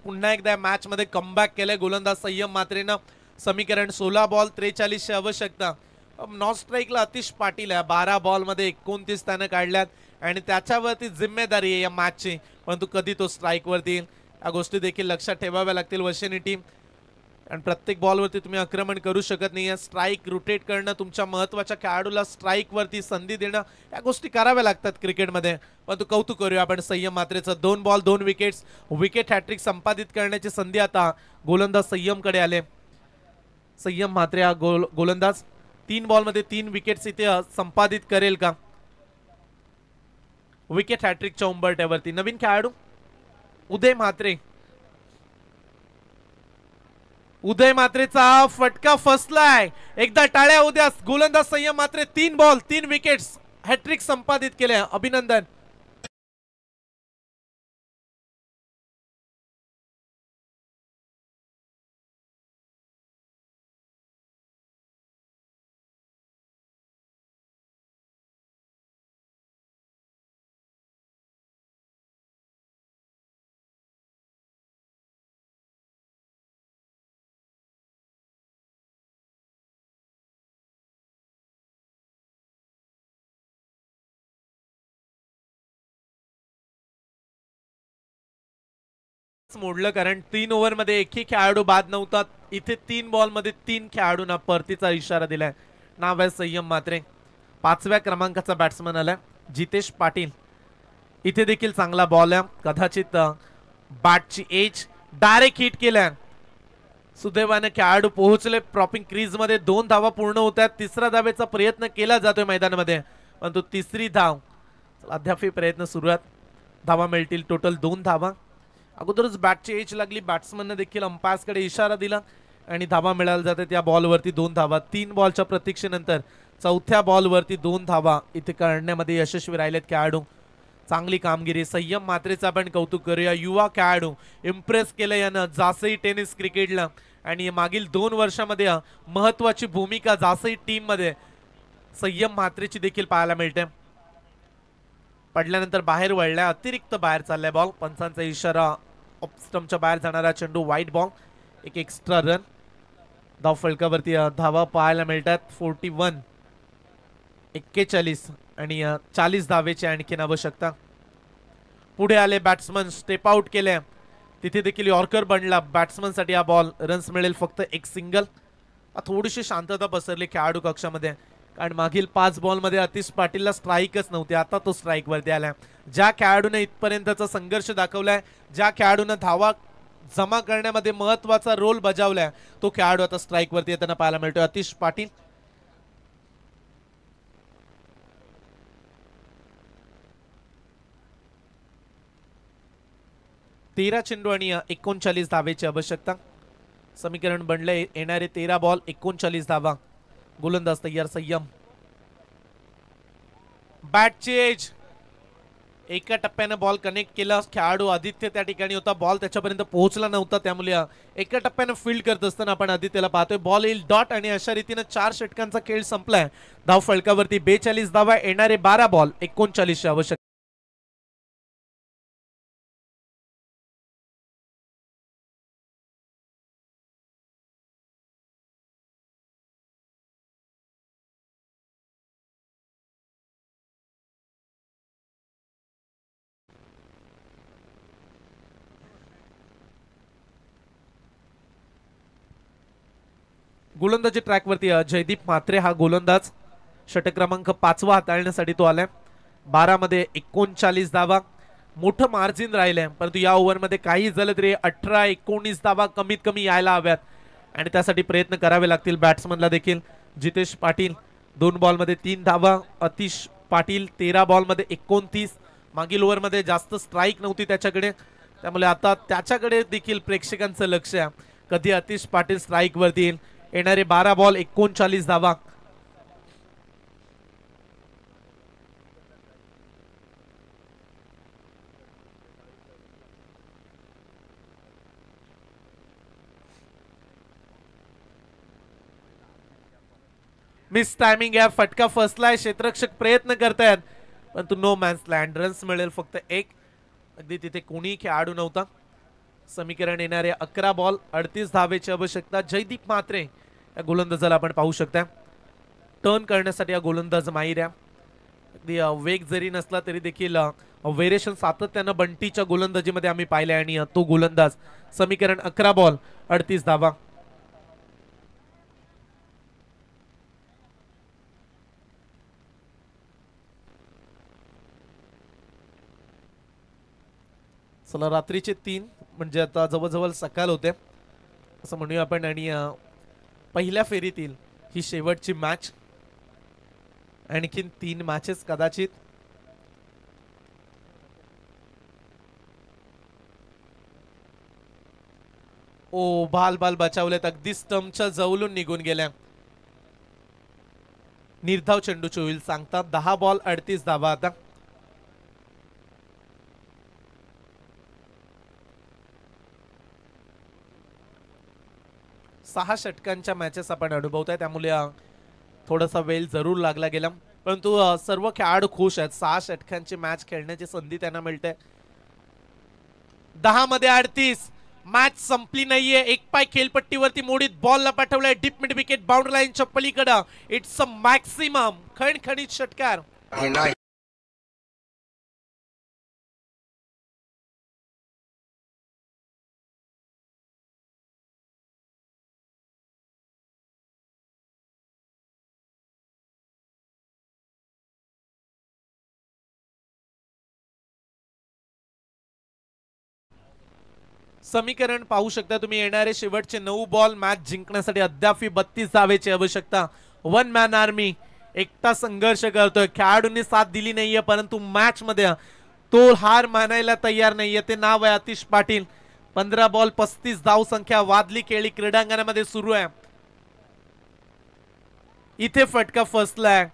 पुन्हा एकदा मॅच मध्ये कमबॅक केलंय गोलंदाज संयम मात्रेनं. समीकरण 16 बॉल 43 ची आवश्यकता. नॉन स्ट्राईकला आतिश पाटील आहे. 12 बॉल मध्ये 29 त्यानं काढल्यात आणि त्याच्यावरती जिम्मेदारी आहे या मॅचची. परंतु कधी तो स्ट्राईक वरती येईल या गोष्टी देखील लक्षात ठेवाव्या लागतील वशिनी टीम. आणि प्रत्येक बॉलवरती तुम्ही आक्रमण करू शकत नाही. स्ट्राईक रोटेट करणं, तुमच्या महत्वाच्या खेळाडूला स्ट्राईक वरती संधी देणं, या गोष्टी कराव्या लागतात क्रिकेटमध्ये. परंतु कौतुक करूया आपण संयम मात्रेचं. 2 बॉल 2 विकेट्स, विकेट हॅट्रिक संपादित करण्याची संधी आता गोलंदाज संयमकडे आले. संयम मात्रे हा गोलंदाज 3 बॉल मध्ये 3 विकेट्स इथे संपादित करेल का? विकेट हॅट्रिकच्या उंबरठ्यावरती नवीन खेळाडू उदय म्हात्रे. उदय म्हात्रेचा फटका फसलाय. एकदा टाळ्या उद्या. गोलंदाज संयम मात्रे 3 बॉल 3 विकेट्स हॅट्रिक संपादित केले. अभिनंदन. मोडलं कारण 3 ओव्हर मध्ये एकही खेळाडू बाद नव्हता. इथे 3 बॉल मध्ये 3 खेळाडूंना परतीचा इशारा दिलाय. नाव आहे संयम मात्रे. 5व्या क्रमांकाचा बॅट्समन आलाय जितेश पाटील. इथे देखील चांगला बॉल आहे. कदाचित बॅटची एज डायरेक्ट हिट केल्या. सुदैवाने खेळाडू पोहोचले प्रॉपिंग क्रीज मध्ये. 2 धावा पूर्ण होत आहेत. तिसऱ्या धावेचा प्रयत्न केला जातोय मैदानामध्ये, परंतु तिसरी धाव अद्याप प्रयत्न सुरू आहेत. धावा मिळतील टोटल 2 धावा. अगोदरच बॅटची एज लागली. बॅट्समनने देखील अंपायर्सकडे इशारा दिला आणि धावा मिळाल्या जाते. त्या बॉलवरती 2 धावा. 3 बॉलच्या प्रतीक्षेनंतर 4थ्या बॉलवरती 2 धावा इथे करण्यामध्ये यशस्वी राहिलेत खेळाडू. चांगली कामगिरी. संयम मात्रेचं आपण कौतुक करूया. युवा खेळाडू इम्प्रेस केलं यानं जासई टेनिस क्रिकेटला आणि मागील 2 वर्षामध्ये महत्वाची भूमिका जासई टीम मध्ये संयम मात्रेची देखील पाहायला मिळते. पडल्यानंतर बाहेर वळलाय. अतिरिक्त बाहेर चाललाय बॉल. पंचांचा इशारा. ऑफस्टंपच्या बाहेर जाणारा चेंडू वाईट बॉल. एक एक्स्ट्रा रन. धाव फलकावरती धावा पाहायला मिळतात. 41 41 आणि 40 धावेची आणखीन आवश्यकता. पुढे आले बॅट्समन. स्टेप आउट केले. तिथे देखील यॉर्कर बनला बॅट्समन साठी. हा बॉल रन्स मिळेल फक्त एक सिंगल. थोडीशी शांतता पसरली खेळाडू कक्षामध्ये कारण मागील 5 बॉल मध्ये आतिश पाटीलला स्ट्राईकच नव्हती. आता तो स्ट्राईक वरती आलाय. ज्या खेळाडूने इथपर्यंतचा संघर्ष दाखवलाय, ज्या खेळाडूने धावा जमा करण्यामध्ये महत्वाचा रोल बजावलाय, तो खेळाडू आता स्ट्राईक वरती येताना पाहायला मिळतोय. आतिश पाटील. तेरा चेंडू आणि 39 धावेची आवश्यकता. समीकरण बनले. येणारे 13 बॉल 39 धावा. गोलंदाज तयार संयम. बॅटची एज. एका टप्प्याने बॉल कनेक्ट केला. खेळाडू आदित्य त्या ठिकाणी होता. बॉल त्याच्यापर्यंत पोहोचला नव्हता, त्यामुळे एका टप्प्याने फील्ड करत असताना आपण आदित्यला पाहतोय. बॉल येईल डॉट आणि अशा रीतीने 4 षटकांचा खेळ संपलाय. धाव फलकावरती 42 धावा. येणारे 12 बॉल 39 आवश्यक. गोलंदाजी ट्रॅक वरती जयदीप म्हात्रे हा गोलंदाज. षटक क्रमांक 5 हाताळण्यासाठी तो आलाय. 12 मध्ये 39 धावा, मोठं मार्जिन राहिलंय. परंतु या ओव्हरमध्ये काही झालं तरी 18-19 धावा कमीत कमी यायला हव्यात आणि त्यासाठी प्रयत्न करावे लागतील बॅट्समनला देखील. जितेश पाटील 2 बॉलमध्ये 3 धावा, अतिश पाटील 13 बॉलमध्ये 29. मागील ओव्हरमध्ये जास्त स्ट्राईक नव्हती त्याच्याकडे, त्यामुळे आता त्याच्याकडे देखील प्रेक्षकांचं लक्ष आहे. कधी अतिश पाटील स्ट्राईक वरती येईल. येणारे 12 बॉल 39 धावा. मिस टायमिंग आहे, फटका फसलाय, क्षेत्ररक्षक प्रयत्न करतायत परंतु नो मॅन्स लँड. रन्स मिळेल फक्त 1. अगदी तिथे कोणी खेळाडू नव्हता. समीकरण येणारे 11 बॉल 38 धावेची आवश्यकता. जयदीप म्हात्रे या गोलंदाजाला आपण पाहू शकता, टर्न करण्यासाठी हा गोलंदाज माहीर आहे. अगदी वेग जरी नसला तरी देखील व्हेरिएशन सातत्यानं बंटीच्या गोलंदाजीमध्ये आम्ही पाहिले आणि तो गोलंदाज. समीकरण 11 बॉल 38 धावा. चला रात्रीचे 3 म्हणजे आता जवळजवळ सकाळ होते असं म्हणूया आपण. आणि पहिल्या फेरीतील ही शेवटची मॅच. आणखीन 3 मॅचेस कदाचित. ओ बाल बाल बचावलेत, अगदी स्टंपच्या जवळून निघून गेल्या. निर्धाव चेंडूचे होईल सांगतात. 10 बॉल 38 धावा. आता 6 षटकांच्या मॅचेस आपण अनुभवताय, त्यामुळे थोडासा वेळ जरूर लागला गेला. परंतु सर्व खेळाडू खुश आहेत. 6 षटकांची मॅच खेळण्याची संधी त्यांना मिळते. 10 मध्ये 38. मॅच संपली नाहीये. एक पाय खेळपट्टीवरती मोडीत बॉलला पाठवलाय डीप मिड विकेट बाउंड्री लाईनच्या पलीकडे. इट्स अ मॅक्सिमम खणखणीत षटकार. समीकरण पाहू शकता तुम्ही. येणारे शेवटचे 9 बॉल मॅच जिंकण्यासाठी अद्याप 32 धावेची आवश्यकता. 1 मॅन आर्मी एकटा संघर्ष करतोय. खेळाडूंनी साथ दिली नाहीये परंतु मॅच मध्ये तो हार मानायला तयार नाहीये. ते नाव आहे अतिश पाटील. 15 बॉल 35 धाव संख्या. वादली खेळी क्रीडांगणामध्ये सुरू आहे. इथे फटका फसलाय.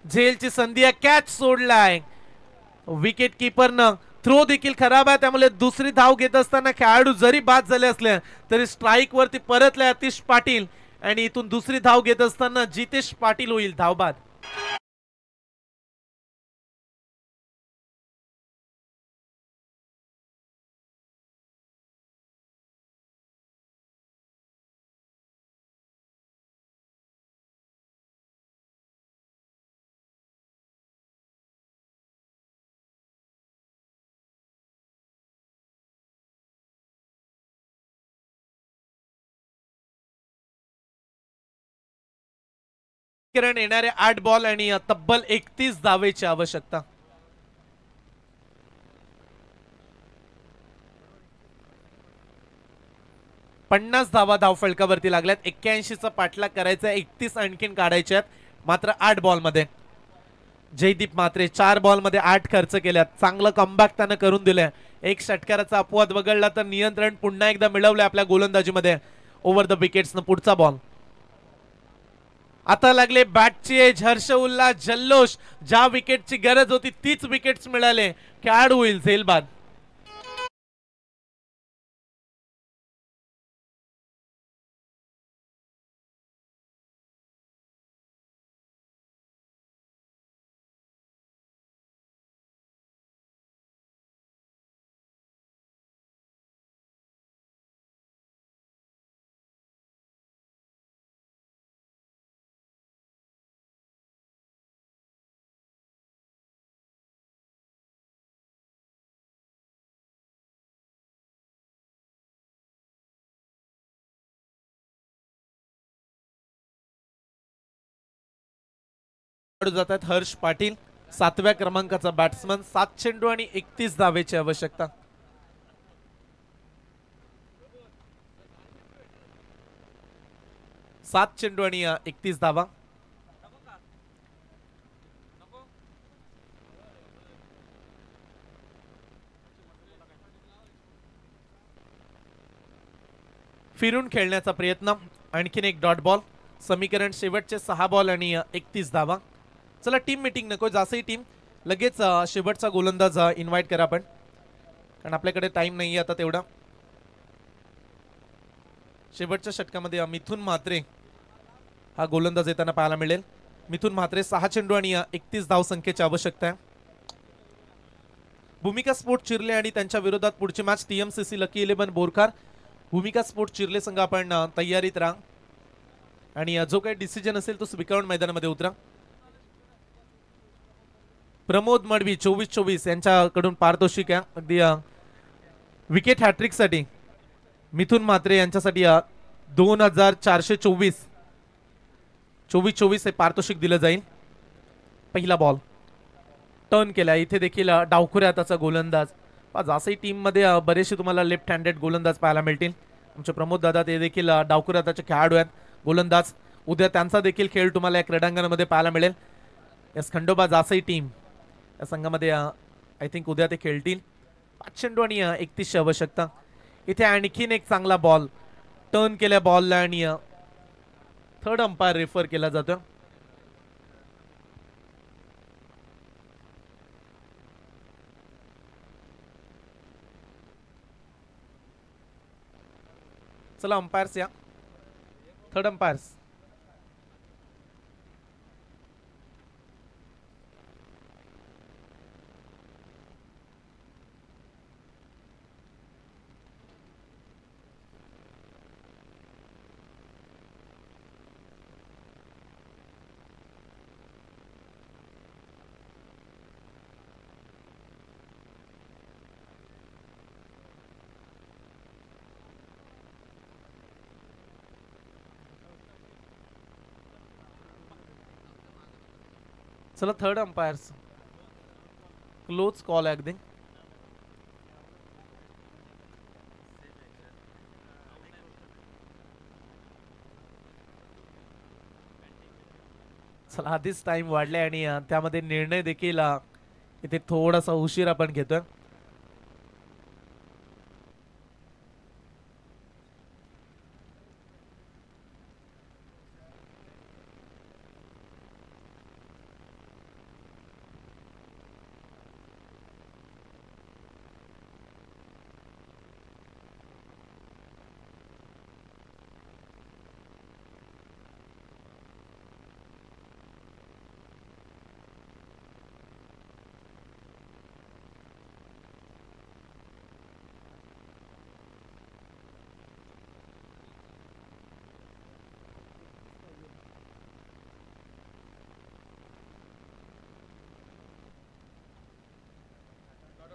झेलची संधी आहे. कॅच सोडलाय. विकेट कीपरनं. थ्रो देखील खराब आहे, त्यामुळे दुसरी धाव घेत असताना खेळाडू जरी बाद झाले असले तरी स्ट्राईक वरती परतले अतिश पाटील आणि इथून दुसरी धाव घेत असताना जितेश पाटील होईल धावबाद. किरण येणारे 8 बॉल आणि तब्बल 31 धावेची आवश्यकता. पन्नास धावा धावफलकावरती लागल्यात. 81चा पाठलाग करायचा. 31 आणखीन काढायचे आहेत मात्र 8 बॉल मध्ये. जयदीप म्हात्रे 4 बॉल मध्ये 8 खर्च केल्यात. चांगलं कमबॅक त्यानं करून दिलंय. एक षटकाराचा अपवाद वगळला तर नियंत्रण पुन्हा एकदा मिळवलंय आपल्या गोलंदाजीमध्ये. ओव्हर द विकेट्स पुढचा बॉल. आता लागले बॅटची एज. हर्ष उल्हास जल्लोष. ज्या विकेटची गरज होती तीच विकेट्स मिळाले. खेळाडू होईल झेलबाद. जात आहेत हर्ष पाटील, 7व्या क्रमांकाचा बॅट्समन. 7 चेंडू आणि 31 धावेची आवश्यकता. 7 चेंडू आणि 31 धावा. फिरून खेळण्याचा प्रयत्न, आणखीन एक डॉट बॉल. समीकरण शेवटचे 6 बॉल आणि 31 धावा. चला टीम मीटिंग नको, जासही टीम लगेच शेवटचा गोलंदाज इन्व्हाइट करा आपण, कारण आपल्याकडे टाइम नाही आता तेवढा. शेवटच्या षटकामध्ये मिथुन म्हात्रे हा गोलंदाज येताना पाहायला मिळेल. मिथुन म्हात्रे 6 चेंडू आणि 31 धाव संख्येची आवश्यकता आहे. भूमिका स्पोर्ट चिर्ले आणि त्यांच्या विरोधात पुढची मॅच TMCC लकी 11 बोरखार. भूमिका स्पोर्ट चिर्ले संघ आपण तयारीत राहा आणि जो काही डिसिजन असेल तो स्वीकारून मैदानामध्ये उतरा. प्रमोद मडवी 24-24 यांच्याकडून पारितोषिक आहे. अगदी विकेट हॅट्रिक साठी मिथुन म्हात्रे यांच्यासाठी 2424 हे पारितोषिक दिलं जाईल. पहिला बॉल टर्न केला. इथे देखील डावखुऱ्या त्याचा गोलंदाज. जासही टीम मध्ये बरेचसे तुम्हाला लेफ्ट हँडेड गोलंदाज पाहायला मिळतील. आमचे प्रमोद दादा ते देखील डावखुऱ्या त्याचे खेळाडू आहेत गोलंदाज. उद्या त्यांचा देखील खेळ तुम्हाला या क्रीडांगणामध्ये पाहायला मिळेल. एस खंडोबा जासई टीम या संघामध्ये आय थिंक उद्या ते खेळतील. 5 चेंडू आणि 31 आवश्यकता. इथे आणखीन एक चांगला बॉल टर्न केल्या बॉलला आणि थर्ड अंपायर रेफर केला जातो. चला अंपायर्स या, थर्ड अंपायर्स. चला थर्ड अंपायर्स. क्लोज कॉल आहे अगदी. चला आधीच टाइम वाढलाय आणि त्यामध्ये निर्णय देखील इथे थोडासा उशीर आपण घेतोय.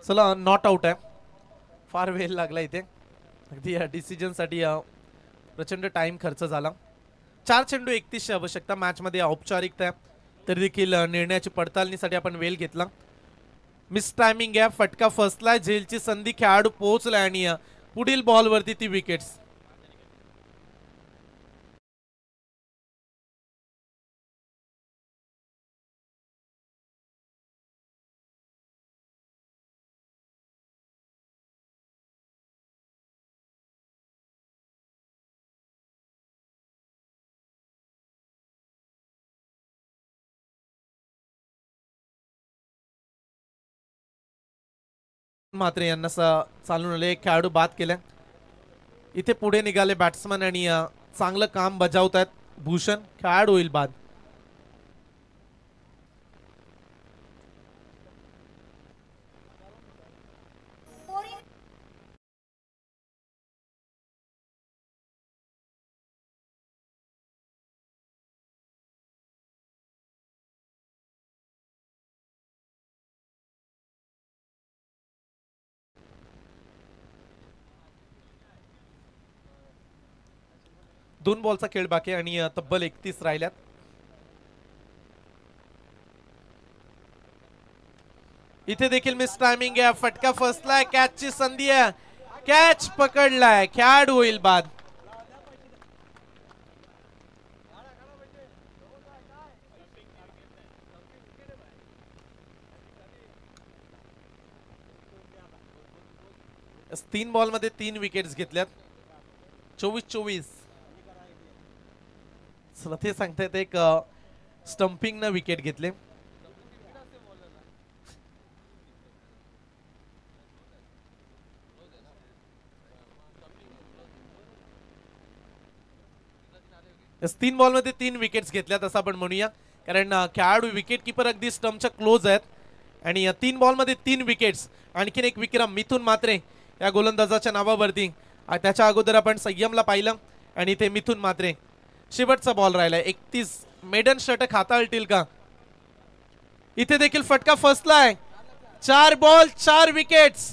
चला नॉट आउट आहे. फार वेळ लागला इथे अगदी या डिसिजन साठी. प्रचंड टाइम खर्च झाला. 4 चेंडू 31 आवश्यकता. मॅच मध्ये औपचारिकता तरी देखील निर्णयाची पडताळणीसाठी आपण वेळ घेतला. मिस टायमिंग आहे. फटका फसलाय. झेलची संधी खेळाडू पोहोचलाय आणि पुढील बॉल वरती ती विकेट्स. म्हात्रे यांना चालून आले. एक खेळाडू बाद केला. इथे पुढे निघाले बॅट्समन आणि चांगलं काम बजावत आहेत. भूषण खेळाडू होईल बाद. दोन बॉलचा खेळ बाकी आणि तब्बल 31 राहिल्यात. इथे देखील मिस टायमिंग आहे, फटका फसलाय, कॅचची संधी आहे, कॅच पकडलाय, खेळाडू होईल बाद. तीन बॉल मध्ये 3 विकेट्स घेतल्यात, 24-24. चला ते सांगतायत एक स्टंपिंग न विकेट घेतले. तीन बॉल मध्ये 3 विकेट्स घेतल्यात असं आपण म्हणूया, कारण खेळाडू विकेट किपर अगदी स्टंपच्या क्लोज आहेत. आणि 3 बॉल मध्ये 3 विकेट्स. आणखीन एक विक्रम मिथुन म्हात्रे या गोलंदाजाच्या नावावरती. त्याच्या अगोदर आपण संयमला पाहिलं आणि इथे मिथुन म्हात्रे. शेवटचा बॉल राहिलाय 31. मेडन षटक हाताळतील का? इथे देखील फटका फसलाय. 4 बॉल 4 विकेट्स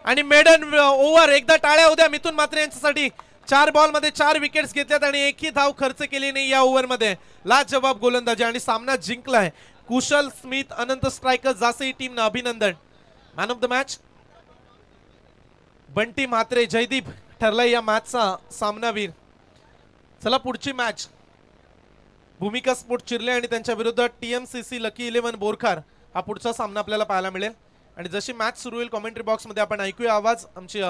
आणि मेडन ओव्हर. एकदा टाळ्या उद्या मिथुन म्हात्रे यांच्यासाठी. 4 बॉल मध्ये 4 विकेट्स घेतल्यात आणि एकही धाव खर्च केली नाही या ओव्हर मध्ये. लाजवाब गोलंदाजी आणि सामना जिंकलाय. कुशल, स्मिथ, अनंत स्ट्रायकर, जासई टीमनं अभिनंदन. Man of the match Bunty Mhatre Jaydeep ठरलाय या मॅचचा सामनावीर. चला पुढची मॅच भूमिका स्पोर्ट चिरले आणि त्यांच्या विरुद्ध TMCC लकी 11 बोरखार हा पुढचा सामना आपल्याला पाहायला मिळेल. आणि जशी मॅच सुरू होईल कॉमेंट्री बॉक्स मध्ये आपण ऐकूया आवाज. आमची